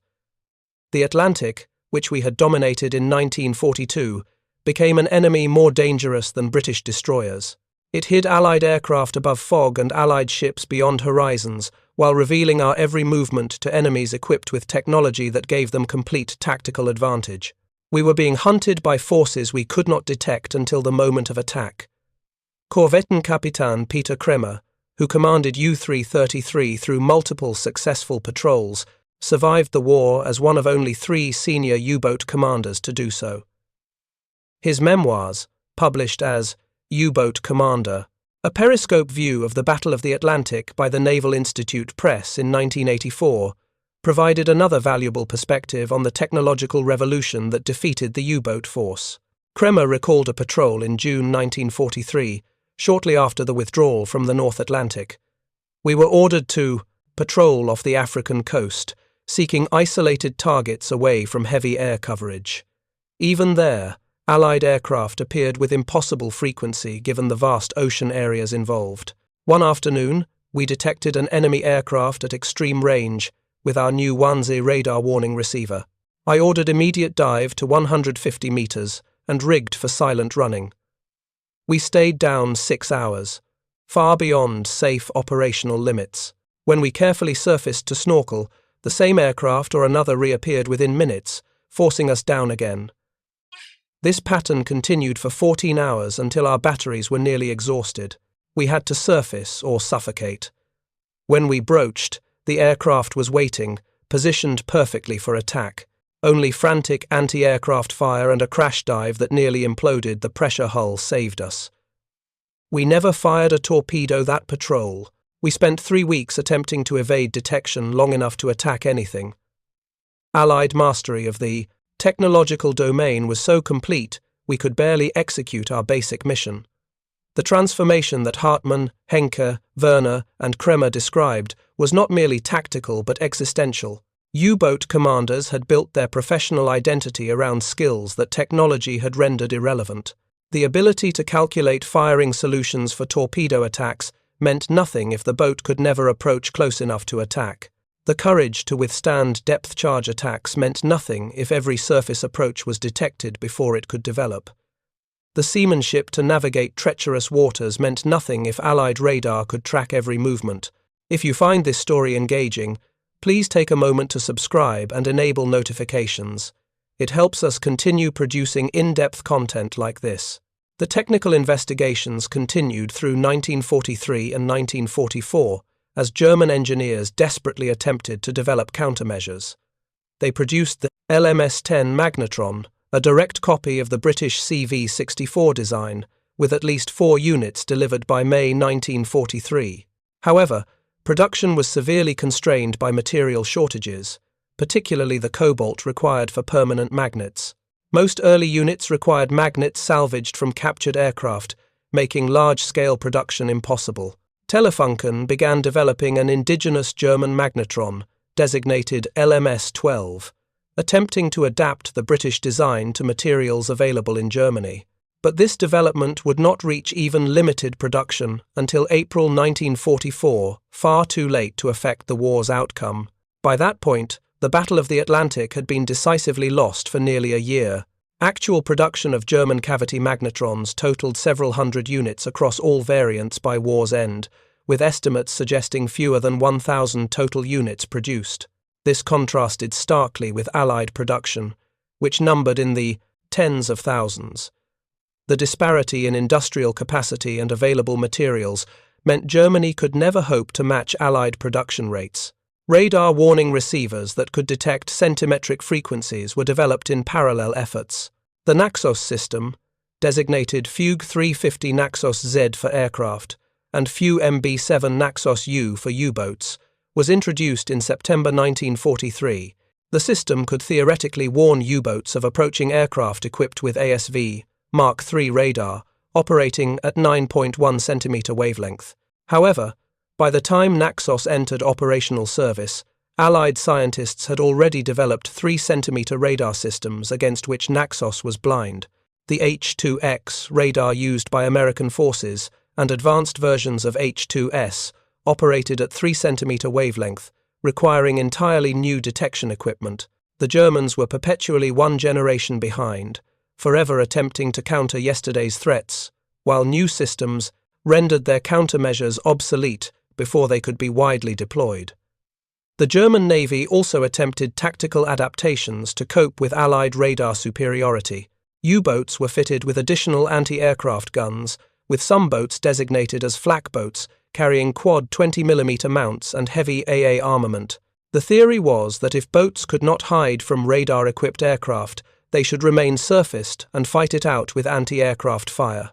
The Atlantic, which we had dominated in 1942, became an enemy more dangerous than British destroyers. It hid Allied aircraft above fog and Allied ships beyond horizons, while revealing our every movement to enemies equipped with technology that gave them complete tactical advantage. We were being hunted by forces we could not detect until the moment of attack. Korvettenkapitän Peter Kremer, who commanded U-333 through multiple successful patrols, survived the war as one of only 3 senior U-boat commanders to do so. His memoirs, published as U-Boat Commander, a periscope view of the Battle of the Atlantic by the Naval Institute Press in 1984, provided another valuable perspective on the technological revolution that defeated the U-boat force. Kremer recalled a patrol in June 1943, shortly after the withdrawal from the North Atlantic. We were ordered to patrol off the African coast, seeking isolated targets away from heavy air coverage. Even there, Allied aircraft appeared with impossible frequency given the vast ocean areas involved. One afternoon, we detected an enemy aircraft at extreme range with our new Wannsee radar warning receiver. I ordered immediate dive to 150 meters and rigged for silent running. We stayed down 6 hours, far beyond safe operational limits. When we carefully surfaced to snorkel, the same aircraft or another reappeared within minutes, forcing us down again. This pattern continued for 14 hours until our batteries were nearly exhausted. We had to surface or suffocate. When we broached, the aircraft was waiting, positioned perfectly for attack. Only frantic anti-aircraft fire and a crash dive that nearly imploded the pressure hull saved us. We never fired a torpedo that patrol. We spent 3 weeks attempting to evade detection long enough to attack anything. Allied mastery of the technological domain was so complete we could barely execute our basic mission. The transformation that Hartmann, Henke, Werner, and Kremer described was not merely tactical but existential. U-boat commanders had built their professional identity around skills that technology had rendered irrelevant. The ability to calculate firing solutions for torpedo attacks meant nothing if the boat could never approach close enough to attack. The courage to withstand depth charge attacks meant nothing if every surface approach was detected before it could develop. The seamanship to navigate treacherous waters meant nothing if Allied radar could track every movement. If you find this story engaging, please take a moment to subscribe and enable notifications. It helps us continue producing in-depth content like this. The technical investigations continued through 1943 and 1944 as German engineers desperately attempted to develop countermeasures. They produced the LMS-10 magnetron, a direct copy of the British CV-64 design, with at least 4 units delivered by May 1943. However, production was severely constrained by material shortages, particularly the cobalt required for permanent magnets. Most early units required magnets salvaged from captured aircraft, making large-scale production impossible. Telefunken began developing an indigenous German magnetron, designated LMS-12, attempting to adapt the British design to materials available in Germany. But this development would not reach even limited production until April 1944, far too late to affect the war's outcome. By that point, the Battle of the Atlantic had been decisively lost for nearly a year. Actual production of German cavity magnetrons totaled several hundred units across all variants by war's end, with estimates suggesting fewer than 1,000 total units produced. This contrasted starkly with Allied production, which numbered in the tens of thousands. The disparity in industrial capacity and available materials meant Germany could never hope to match Allied production rates. Radar warning receivers that could detect centimetric frequencies were developed in parallel efforts. The Naxos system, designated Fugue 350 Naxos Z for aircraft and Fu MB7 Naxos U for U-boats, was introduced in September 1943. The system could theoretically warn U-boats of approaching aircraft equipped with ASV Mark III radar, operating at 9.1 cm wavelength. However, by the time Naxos entered operational service, Allied scientists had already developed 3 cm radar systems against which Naxos was blind. The H-2X radar used by American forces and advanced versions of H-2S operated at 3 cm wavelength, requiring entirely new detection equipment. The Germans were perpetually one generation behind, forever attempting to counter yesterday's threats, while new systems rendered their countermeasures obsolete before they could be widely deployed. The German Navy also attempted tactical adaptations to cope with Allied radar superiority. U-boats were fitted with additional anti-aircraft guns, with some boats designated as flak boats carrying quad 20mm mounts and heavy AA armament. The theory was that if boats could not hide from radar-equipped aircraft, they should remain surfaced and fight it out with anti-aircraft fire.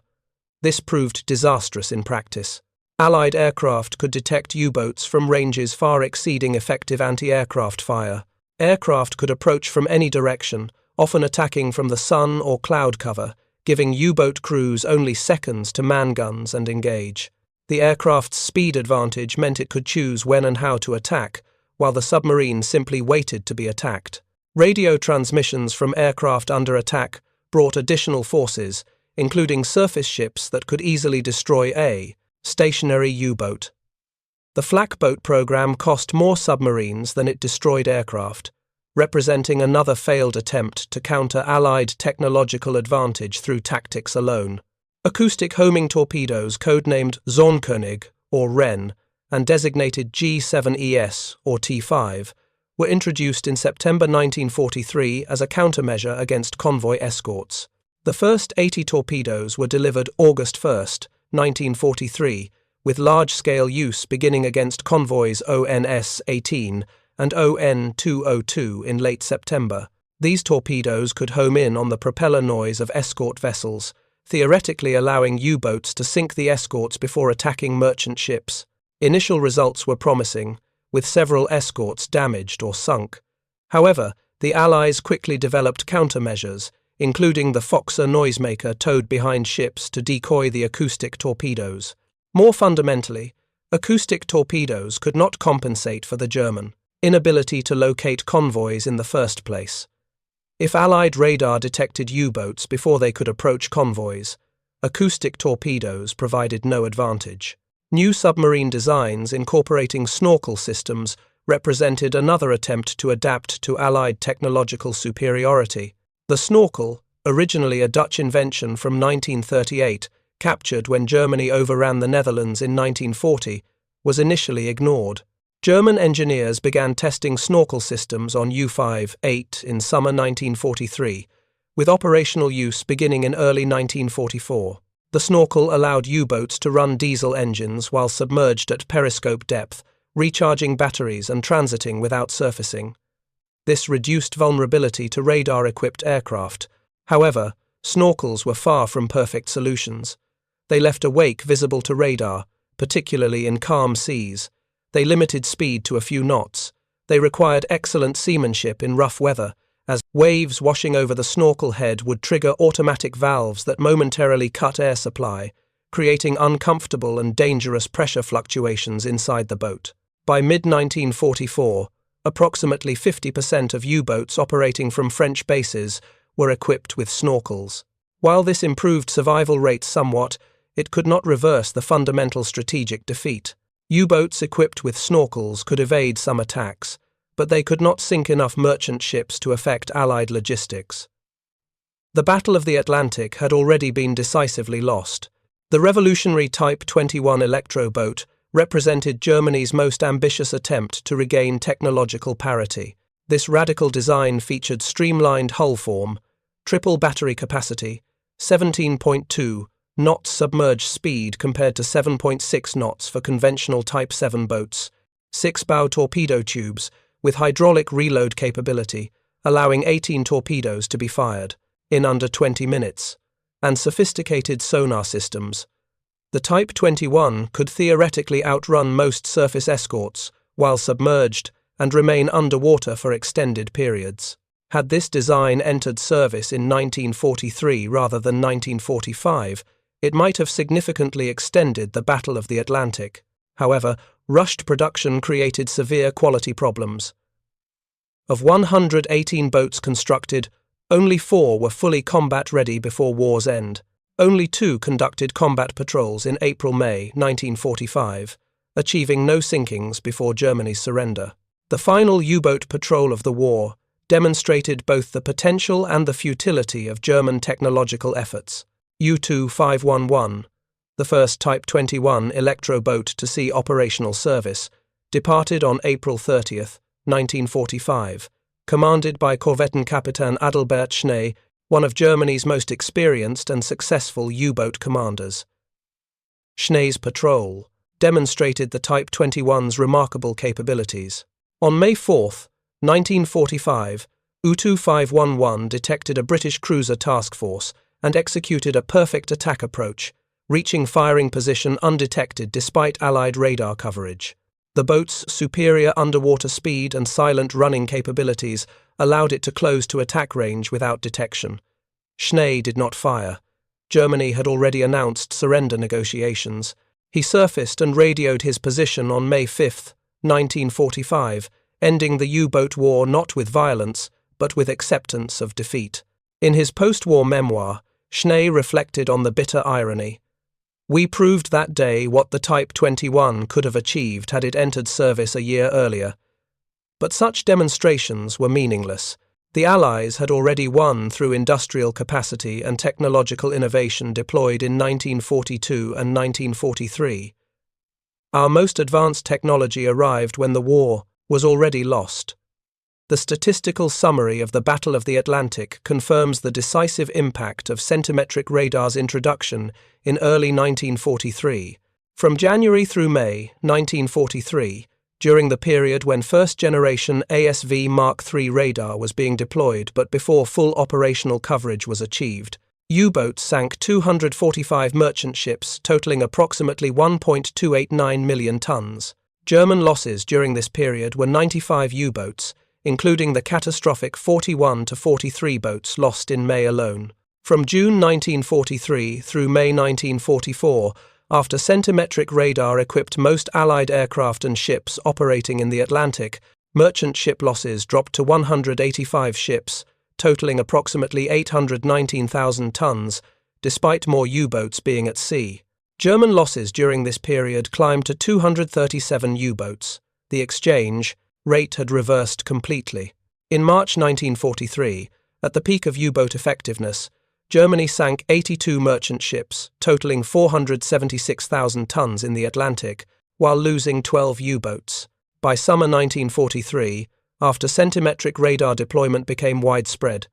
This proved disastrous in practice. Allied aircraft could detect U-boats from ranges far exceeding effective anti-aircraft fire. Aircraft could approach from any direction, often attacking from the sun or cloud cover, giving U-boat crews only seconds to man guns and engage. The aircraft's speed advantage meant it could choose when and how to attack, while the submarine simply waited to be attacked. Radio transmissions from aircraft under attack brought additional forces, including surface ships that could easily destroy a stationary U-boat. The flak boat program cost more submarines than it destroyed aircraft, representing another failed attempt to counter Allied technological advantage through tactics alone. Acoustic homing torpedoes, codenamed Zornkönig or Wren and designated G7ES or T5, were introduced in September 1943 as a countermeasure against convoy escorts. The first 80 torpedoes were delivered August 1, 1943, with large-scale use beginning against convoys ONS-18 and ON-202 in late September. These torpedoes could home in on the propeller noise of escort vessels, theoretically allowing U-boats to sink the escorts before attacking merchant ships. Initial results were promising, with several escorts damaged or sunk. However, the Allies quickly developed countermeasures, including the Foxer noisemaker towed behind ships to decoy the acoustic torpedoes. More fundamentally, acoustic torpedoes could not compensate for the German inability to locate convoys in the first place. If Allied radar detected U-boats before they could approach convoys, acoustic torpedoes provided no advantage. New submarine designs incorporating snorkel systems represented another attempt to adapt to Allied technological superiority. The snorkel, originally a Dutch invention from 1938, captured when Germany overran the Netherlands in 1940, was initially ignored. German engineers began testing snorkel systems on U-5-8 in summer 1943, with operational use beginning in early 1944. The snorkel allowed U-boats to run diesel engines while submerged at periscope depth, recharging batteries and transiting without surfacing. This reduced vulnerability to radar-equipped aircraft. However, snorkels were far from perfect solutions. They left a wake visible to radar, particularly in calm seas. They limited speed to a few knots. They required excellent seamanship in rough weather, as waves washing over the snorkel head would trigger automatic valves that momentarily cut air supply, creating uncomfortable and dangerous pressure fluctuations inside the boat. By mid-1944, approximately 50% of U-boats operating from French bases were equipped with snorkels. While this improved survival rates somewhat, it could not reverse the fundamental strategic defeat. U-boats equipped with snorkels could evade some attacks, but they could not sink enough merchant ships to affect Allied logistics. The Battle of the Atlantic had already been decisively lost. The revolutionary Type 21 electro boat represented Germany's most ambitious attempt to regain technological parity. This radical design featured streamlined hull form, triple battery capacity, 17.2 knots submerged speed compared to 7.6 knots for conventional Type 7 boats, 6-bow torpedo tubes with hydraulic reload capability, allowing 18 torpedoes to be fired in under 20 minutes, and sophisticated sonar systems. The Type 21 could theoretically outrun most surface escorts while submerged and remain underwater for extended periods. Had this design entered service in 1943 rather than 1945, it might have significantly extended the Battle of the Atlantic. However, rushed production created severe quality problems. Of 118 boats constructed, only 4 were fully combat-ready before war's end. Only 2 conducted combat patrols in April-May 1945, achieving no sinkings before Germany's surrender. The final U-boat patrol of the war demonstrated both the potential and the futility of German technological efforts. U-511, the first Type 21 electro boat to see operational service, departed on April 30, 1945, commanded by Korvettenkapitän Adalbert Schnee, one of Germany's most experienced and successful U-boat commanders. Schnee's patrol demonstrated the Type 21's remarkable capabilities. On May 4, 1945, U-511 detected a British cruiser task force and executed a perfect attack approach, reaching firing position undetected despite Allied radar coverage. The boat's superior underwater speed and silent running capabilities allowed it to close to attack range without detection. Schnee did not fire. Germany had already announced surrender negotiations. He surfaced and radioed his position on May 5, 1945, ending the U-boat war not with violence, but with acceptance of defeat. In his post-war memoir, Schnee reflected on the bitter irony. "We proved that day what the Type 21 could have achieved had it entered service a year earlier. But such demonstrations were meaningless. The Allies had already won through industrial capacity and technological innovation deployed in 1942 and 1943. Our most advanced technology arrived when the war was already lost." The statistical summary of the Battle of the Atlantic confirms the decisive impact of centimetric radar's introduction in early 1943. From January through May 1943, during the period when first-generation ASV Mark III radar was being deployed but before full operational coverage was achieved, U-boats sank 245 merchant ships totaling approximately 1.289 million tons. German losses during this period were 95 U-boats, including the catastrophic 41 to 43 boats lost in May alone. From June 1943 through May 1944, after centimetric radar equipped most Allied aircraft and ships operating in the Atlantic, merchant ship losses dropped to 185 ships, totaling approximately 819,000 tons, despite more U-boats being at sea. German losses during this period climbed to 237 U-boats. The exchange rate had reversed completely. In March 1943, at the peak of U-boat effectiveness, Germany sank 82 merchant ships, totaling 476,000 tons in the Atlantic, while losing 12 U-boats. By summer 1943, after centimetric radar deployment became widespread,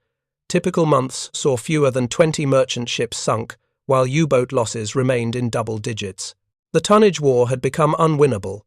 typical months saw fewer than 20 merchant ships sunk, while U-boat losses remained in double digits. The tonnage war had become unwinnable.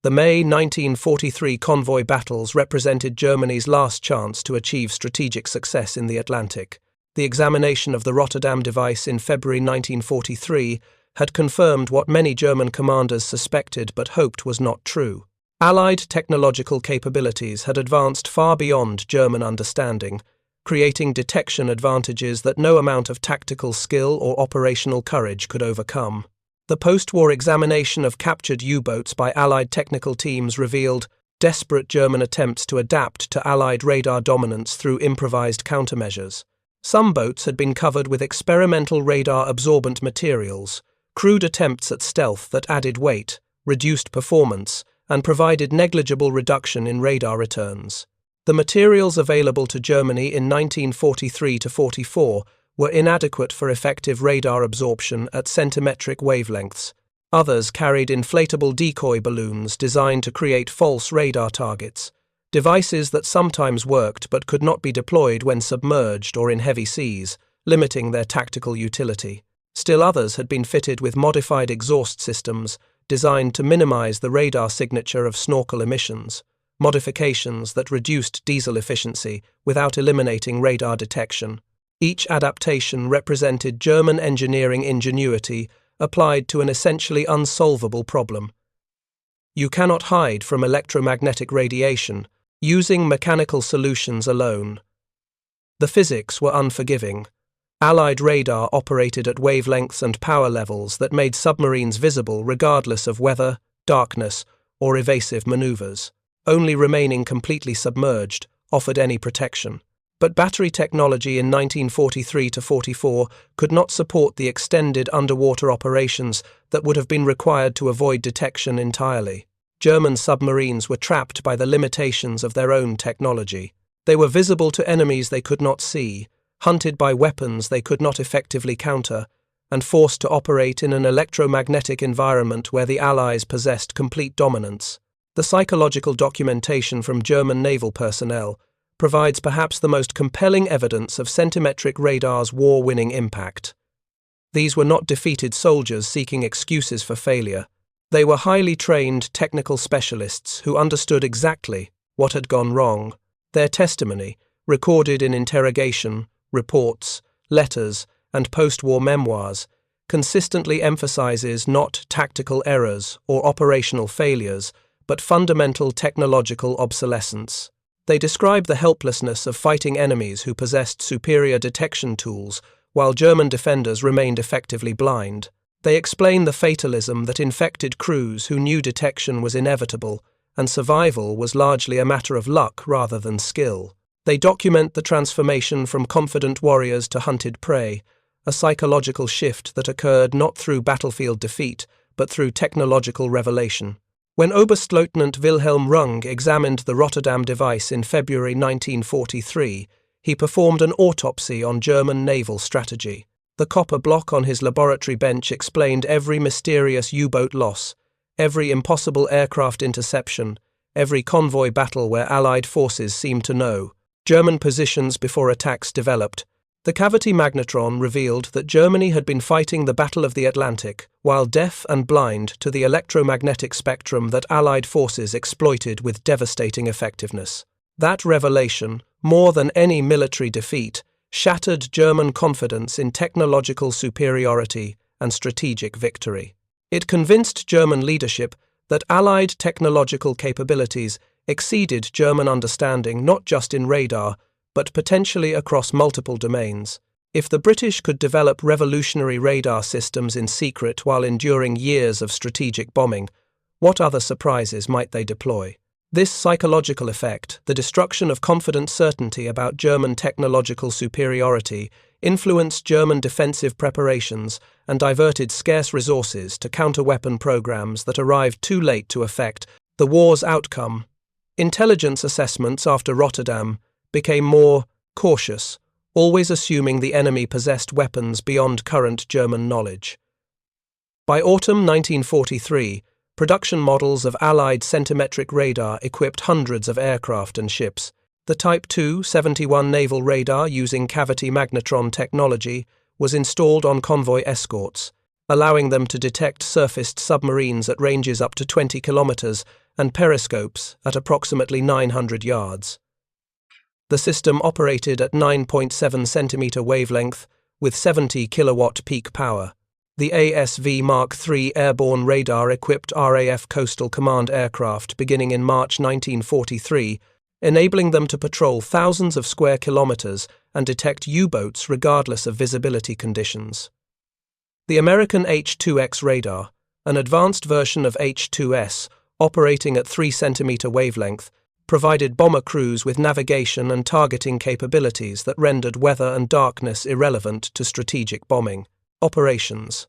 The May 1943 convoy battles represented Germany's last chance to achieve strategic success in the Atlantic. The examination of the Rotterdam device in February 1943 had confirmed what many German commanders suspected but hoped was not true. Allied technological capabilities had advanced far beyond German understanding, creating detection advantages that no amount of tactical skill or operational courage could overcome. The post-war examination of captured U-boats by Allied technical teams revealed desperate German attempts to adapt to Allied radar dominance through improvised countermeasures. Some boats had been covered with experimental radar-absorbent materials, crude attempts at stealth that added weight, reduced performance, and provided negligible reduction in radar returns. The materials available to Germany in 1943–44 were inadequate for effective radar absorption at centimetric wavelengths. Others carried inflatable decoy balloons designed to create false radar targets, devices that sometimes worked but could not be deployed when submerged or in heavy seas, limiting their tactical utility. Still others had been fitted with modified exhaust systems designed to minimize the radar signature of snorkel emissions, modifications that reduced diesel efficiency without eliminating radar detection. Each adaptation represented German engineering ingenuity applied to an essentially unsolvable problem. You cannot hide from electromagnetic radiation using mechanical solutions alone. The physics were unforgiving. Allied radar operated at wavelengths and power levels that made submarines visible regardless of weather, darkness, or evasive maneuvers. Only remaining completely submerged offered any protection. But battery technology in 1943–44 could not support the extended underwater operations that would have been required to avoid detection entirely. German submarines were trapped by the limitations of their own technology. They were visible to enemies they could not see, hunted by weapons they could not effectively counter, and forced to operate in an electromagnetic environment where the Allies possessed complete dominance. The psychological documentation from German naval personnel provides perhaps the most compelling evidence of centimetric radar's war-winning impact. These were not defeated soldiers seeking excuses for failure. They were highly trained technical specialists who understood exactly what had gone wrong. Their testimony, recorded in interrogation, reports, letters, and post-war memoirs, consistently emphasizes not tactical errors or operational failures, but fundamental technological obsolescence. They describe the helplessness of fighting enemies who possessed superior detection tools, while German defenders remained effectively blind. They explain the fatalism that infected crews who knew detection was inevitable, and survival was largely a matter of luck rather than skill. They document the transformation from confident warriors to hunted prey, a psychological shift that occurred not through battlefield defeat, but through technological revelation. When Oberleutnant Wilhelm Runge examined the Rotterdam device in February 1943, he performed an autopsy on German naval strategy. The copper block on his laboratory bench explained every mysterious U-boat loss, every impossible aircraft interception, every convoy battle where Allied forces seemed to know German positions before attacks developed. The cavity magnetron revealed that Germany had been fighting the Battle of the Atlantic, while deaf and blind to the electromagnetic spectrum that Allied forces exploited with devastating effectiveness. That revelation, more than any military defeat, shattered German confidence in technological superiority and strategic victory. It convinced German leadership that Allied technological capabilities exceeded German understanding not just in radar, but potentially across multiple domains. If the British could develop revolutionary radar systems in secret while enduring years of strategic bombing, what other surprises might they deploy? This psychological effect, the destruction of confident certainty about German technological superiority, influenced German defensive preparations and diverted scarce resources to counter-weapon programs that arrived too late to affect the war's outcome. Intelligence assessments after Rotterdam became more cautious, always assuming the enemy possessed weapons beyond current German knowledge. By autumn 1943, production models of Allied centimetric radar equipped hundreds of aircraft and ships. The Type II 71 naval radar using cavity magnetron technology was installed on convoy escorts, allowing them to detect surfaced submarines at ranges up to 20 kilometers and periscopes at approximately 900 yards. The system operated at 9.7 centimeter wavelength with 70 kilowatt peak power. The ASV Mark III airborne radar-equipped RAF Coastal Command aircraft beginning in March 1943, enabling them to patrol thousands of square kilometers and detect U-boats regardless of visibility conditions. The American H-2X radar, an advanced version of H-2S operating at 3 centimeter wavelength, provided bomber crews with navigation and targeting capabilities that rendered weather and darkness irrelevant to strategic bombing operations.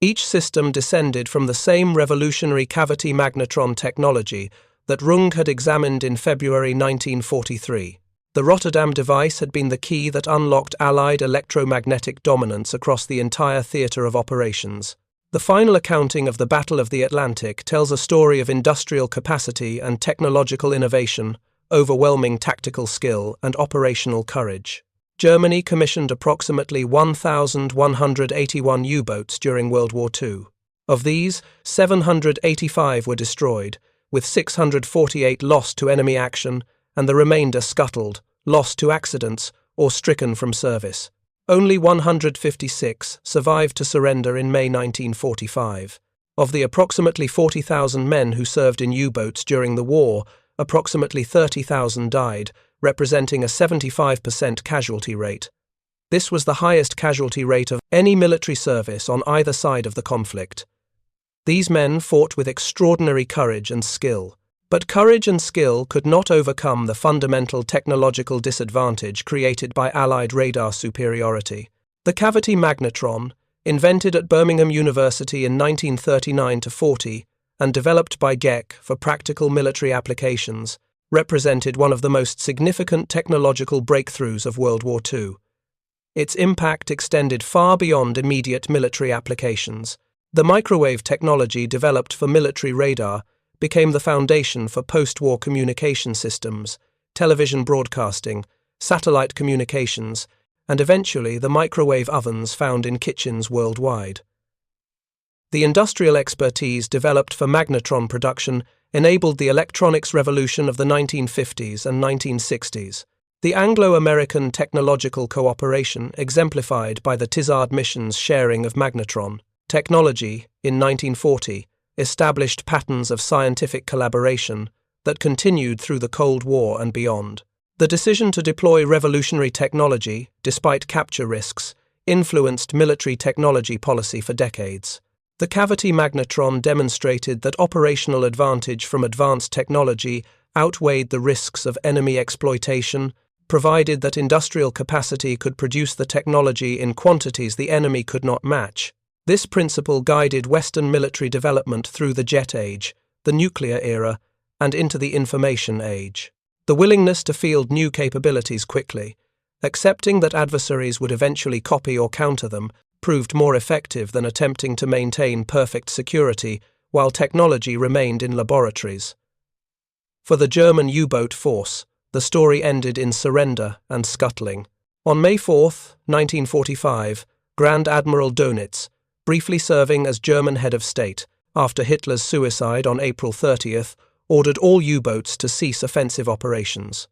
Each system descended from the same revolutionary cavity magnetron technology that Runge had examined in February 1943. The Rotterdam device had been the key that unlocked Allied electromagnetic dominance across the entire theatre of operations. The final accounting of the Battle of the Atlantic tells a story of industrial capacity and technological innovation, overwhelming tactical skill, and operational courage. Germany commissioned approximately 1,181 U-boats during World War II. Of these, 785 were destroyed, with 648 lost to enemy action and the remainder scuttled, lost to accidents, or stricken from service. Only 156 survived to surrender in May 1945. Of the approximately 40,000 men who served in U-boats during the war, approximately 30,000 died, representing a 75% casualty rate. This was the highest casualty rate of any military service on either side of the conflict. These men fought with extraordinary courage and skill. But courage and skill could not overcome the fundamental technological disadvantage created by Allied radar superiority. The cavity magnetron, invented at Birmingham University in 1939–40 and developed by Geck for practical military applications, represented one of the most significant technological breakthroughs of World War II. Its impact extended far beyond immediate military applications. The microwave technology developed for military radar became the foundation for post-war communication systems, television broadcasting, satellite communications, and eventually the microwave ovens found in kitchens worldwide. The industrial expertise developed for magnetron production enabled the electronics revolution of the 1950s and 1960s. The Anglo-American technological cooperation exemplified by the Tizard mission's sharing of magnetron technology in 1940 established patterns of scientific collaboration that continued through the Cold War and beyond. The decision to deploy revolutionary technology, despite capture risks, influenced military technology policy for decades. The cavity magnetron demonstrated that operational advantage from advanced technology outweighed the risks of enemy exploitation, provided that industrial capacity could produce the technology in quantities the enemy could not match. This principle guided Western military development through the jet age, the nuclear era, and into the information age. The willingness to field new capabilities quickly, accepting that adversaries would eventually copy or counter them, proved more effective than attempting to maintain perfect security while technology remained in laboratories. For the German U-boat force, the story ended in surrender and scuttling. On May 4, 1945, Grand Admiral Dönitz, briefly serving as German head of state, after Hitler's suicide on April 30th, ordered all U-boats to cease offensive operations.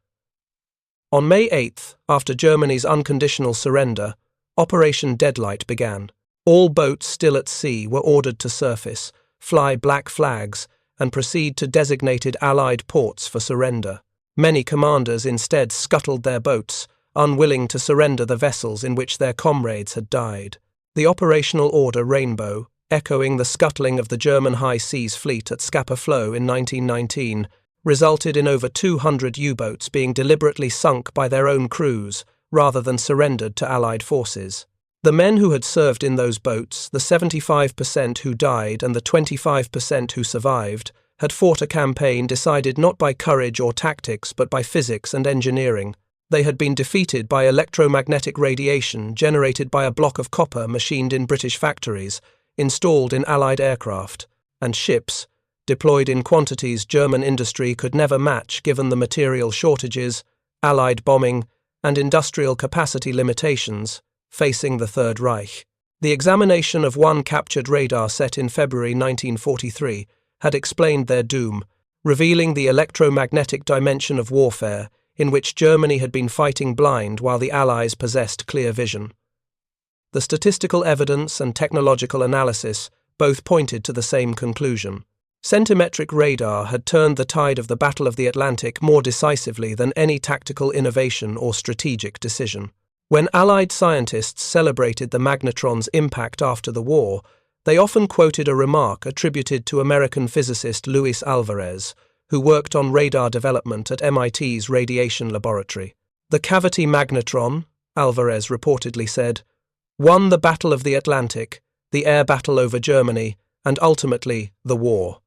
On May 8th, after Germany's unconditional surrender, Operation Deadlight began. All boats still at sea were ordered to surface, fly black flags, and proceed to designated Allied ports for surrender. Many commanders instead scuttled their boats, unwilling to surrender the vessels in which their comrades had died. The operational order Rainbow, echoing the scuttling of the German High Seas Fleet at Scapa Flow in 1919, resulted in over 200 U-boats being deliberately sunk by their own crews, rather than surrendered to Allied forces. The men who had served in those boats, the 75% who died and the 25% who survived, had fought a campaign decided not by courage or tactics but by physics and engineering. They had been defeated by electromagnetic radiation generated by a block of copper machined in British factories, installed in Allied aircraft, and ships, deployed in quantities German industry could never match given the material shortages, Allied bombing, and industrial capacity limitations facing the Third Reich. The examination of one captured radar set in February 1943 had explained their doom, revealing the electromagnetic dimension of warfare in which Germany had been fighting blind while the Allies possessed clear vision. The statistical evidence and technological analysis both pointed to the same conclusion. Centimetric radar had turned the tide of the Battle of the Atlantic more decisively than any tactical innovation or strategic decision. When Allied scientists celebrated the magnetron's impact after the war, they often quoted a remark attributed to American physicist Luis Alvarez, who worked on radar development at MIT's Radiation Laboratory. The cavity magnetron, Alvarez reportedly said, won the Battle of the Atlantic, the air battle over Germany, and ultimately the war.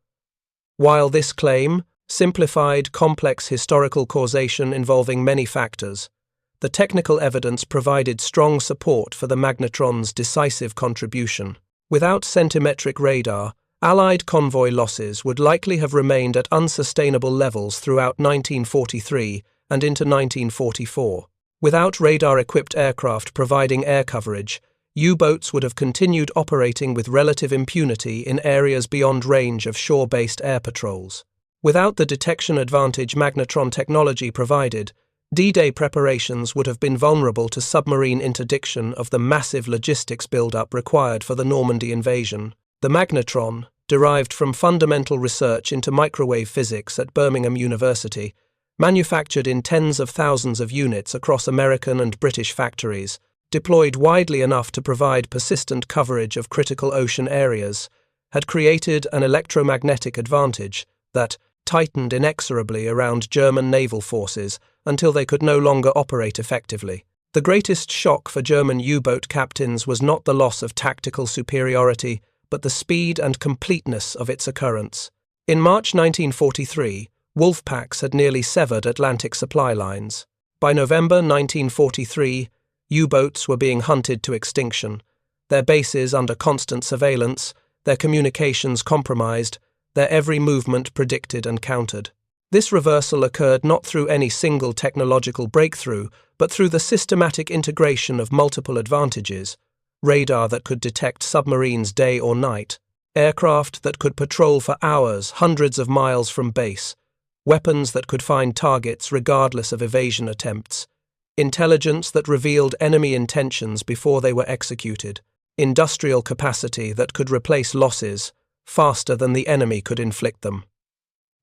While this claim simplified complex historical causation involving many factors, the technical evidence provided strong support for the magnetron's decisive contribution. Without centimetric radar, Allied convoy losses would likely have remained at unsustainable levels throughout 1943 and into 1944. Without radar-equipped aircraft providing air coverage, U-boats would have continued operating with relative impunity in areas beyond range of shore-based air patrols. Without the detection advantage magnetron technology provided, D-Day preparations would have been vulnerable to submarine interdiction of the massive logistics build-up required for the Normandy invasion. The magnetron, derived from fundamental research into microwave physics at Birmingham University, manufactured in tens of thousands of units across American and British factories, deployed widely enough to provide persistent coverage of critical ocean areas, had created an electromagnetic advantage that tightened inexorably around German naval forces until they could no longer operate effectively. The greatest shock for German U-boat captains was not the loss of tactical superiority, but the speed and completeness of its occurrence. In March 1943, wolf packs had nearly severed Atlantic supply lines. By November 1943, U-boats were being hunted to extinction, their bases under constant surveillance, their communications compromised, their every movement predicted and countered. This reversal occurred not through any single technological breakthrough, but through the systematic integration of multiple advantages: radar that could detect submarines day or night, aircraft that could patrol for hours hundreds of miles from base, weapons that could find targets regardless of evasion attempts, intelligence that revealed enemy intentions before they were executed, industrial capacity that could replace losses faster than the enemy could inflict them.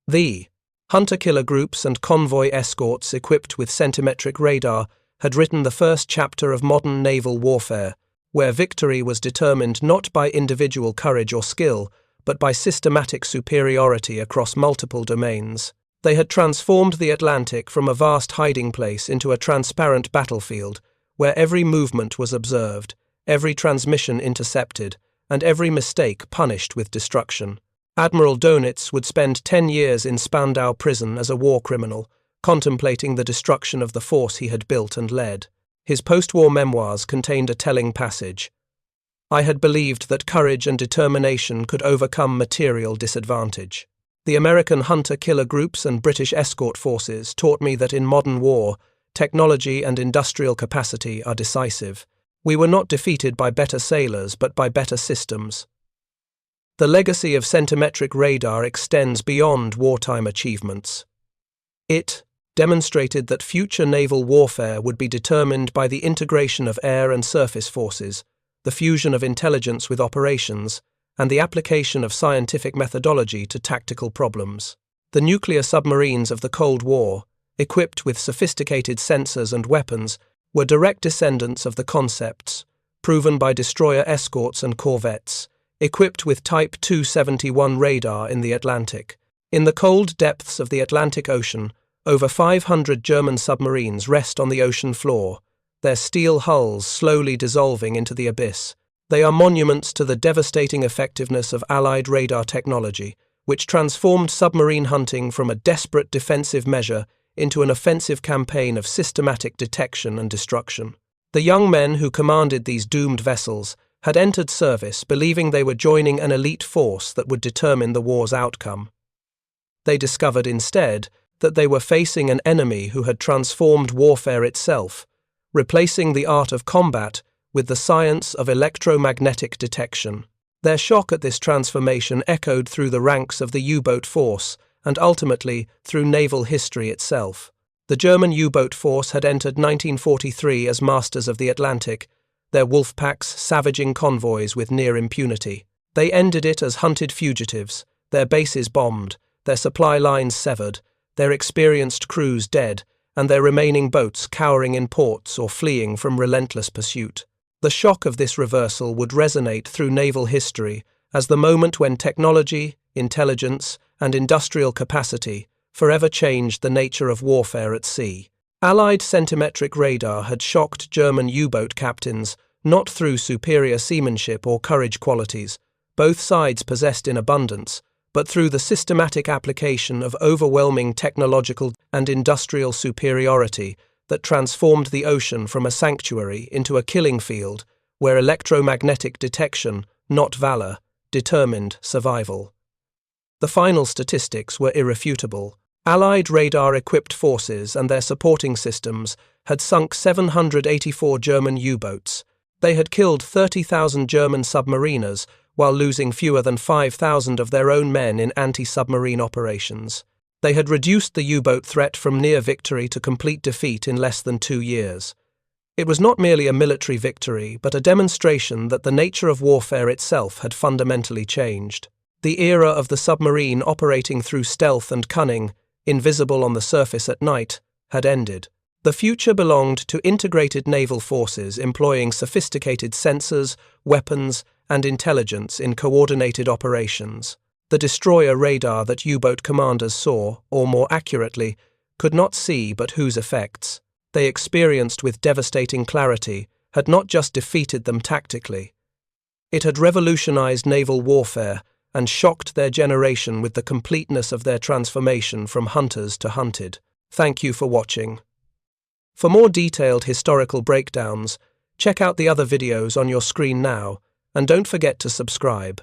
The hunter-killer groups and convoy escorts equipped with centimetric radar had written the first chapter of modern naval warfare, where victory was determined not by individual courage or skill, but by systematic superiority across multiple domains. They had transformed the Atlantic from a vast hiding place into a transparent battlefield, where every movement was observed, every transmission intercepted, and every mistake punished with destruction. Admiral Dönitz would spend 10 years in Spandau prison as a war criminal, contemplating the destruction of the force he had built and led. His post-war memoirs contained a telling passage. "I had believed that courage and determination could overcome material disadvantage. The American hunter-killer groups and British escort forces taught me that in modern war, technology and industrial capacity are decisive. We were not defeated by better sailors, but by better systems." The legacy of centimetric radar extends beyond wartime achievements. It demonstrated that future naval warfare would be determined by the integration of air and surface forces, the fusion of intelligence with operations, and the application of scientific methodology to tactical problems. The nuclear submarines of the Cold War, equipped with sophisticated sensors and weapons, were direct descendants of the concepts, proven by destroyer escorts and corvettes, equipped with Type 271 radar in the Atlantic. In the cold depths of the Atlantic Ocean, over 500 German submarines rest on the ocean floor, their steel hulls slowly dissolving into the abyss. They are monuments to the devastating effectiveness of Allied radar technology, which transformed submarine hunting from a desperate defensive measure into an offensive campaign of systematic detection and destruction. The young men who commanded these doomed vessels had entered service believing they were joining an elite force that would determine the war's outcome. They discovered instead that they were facing an enemy who had transformed warfare itself, replacing the art of combat with the science of electromagnetic detection. Their shock at this transformation echoed through the ranks of the U-boat force and ultimately through naval history itself. The German U-boat force had entered 1943 as masters of the Atlantic, their wolf packs savaging convoys with near impunity. They ended it as hunted fugitives, their bases bombed, their supply lines severed, their experienced crews dead, and their remaining boats cowering in ports or fleeing from relentless pursuit. The shock of this reversal would resonate through naval history as the moment when technology, intelligence, and industrial capacity forever changed the nature of warfare at sea. Allied centimetric radar had shocked German U-boat captains not through superior seamanship or courage qualities, both sides possessed in abundance, but through the systematic application of overwhelming technological and industrial superiority that transformed the ocean from a sanctuary into a killing field where electromagnetic detection not valor, determined survival. The final statistics were irrefutable. Allied radar-equipped forces and their supporting systems had sunk 784 German U-boats. They had killed 30,000 German submariners while losing fewer than 5,000 of their own men in anti-submarine operations. They had reduced the U-boat threat from near victory to complete defeat in less than 2 years. It was not merely a military victory, but a demonstration that the nature of warfare itself had fundamentally changed. The era of the submarine operating through stealth and cunning, invisible on the surface at night, had ended. The future belonged to integrated naval forces employing sophisticated sensors, weapons, and intelligence in coordinated operations. The destroyer radar that U-boat commanders saw, or more accurately, could not see but whose effects they experienced with devastating clarity, had not just defeated them tactically. It had revolutionized naval warfare and shocked their generation with the completeness of their transformation from hunters to hunted. Thank you for watching. For more detailed historical breakdowns, check out the other videos on your screen now, and don't forget to subscribe.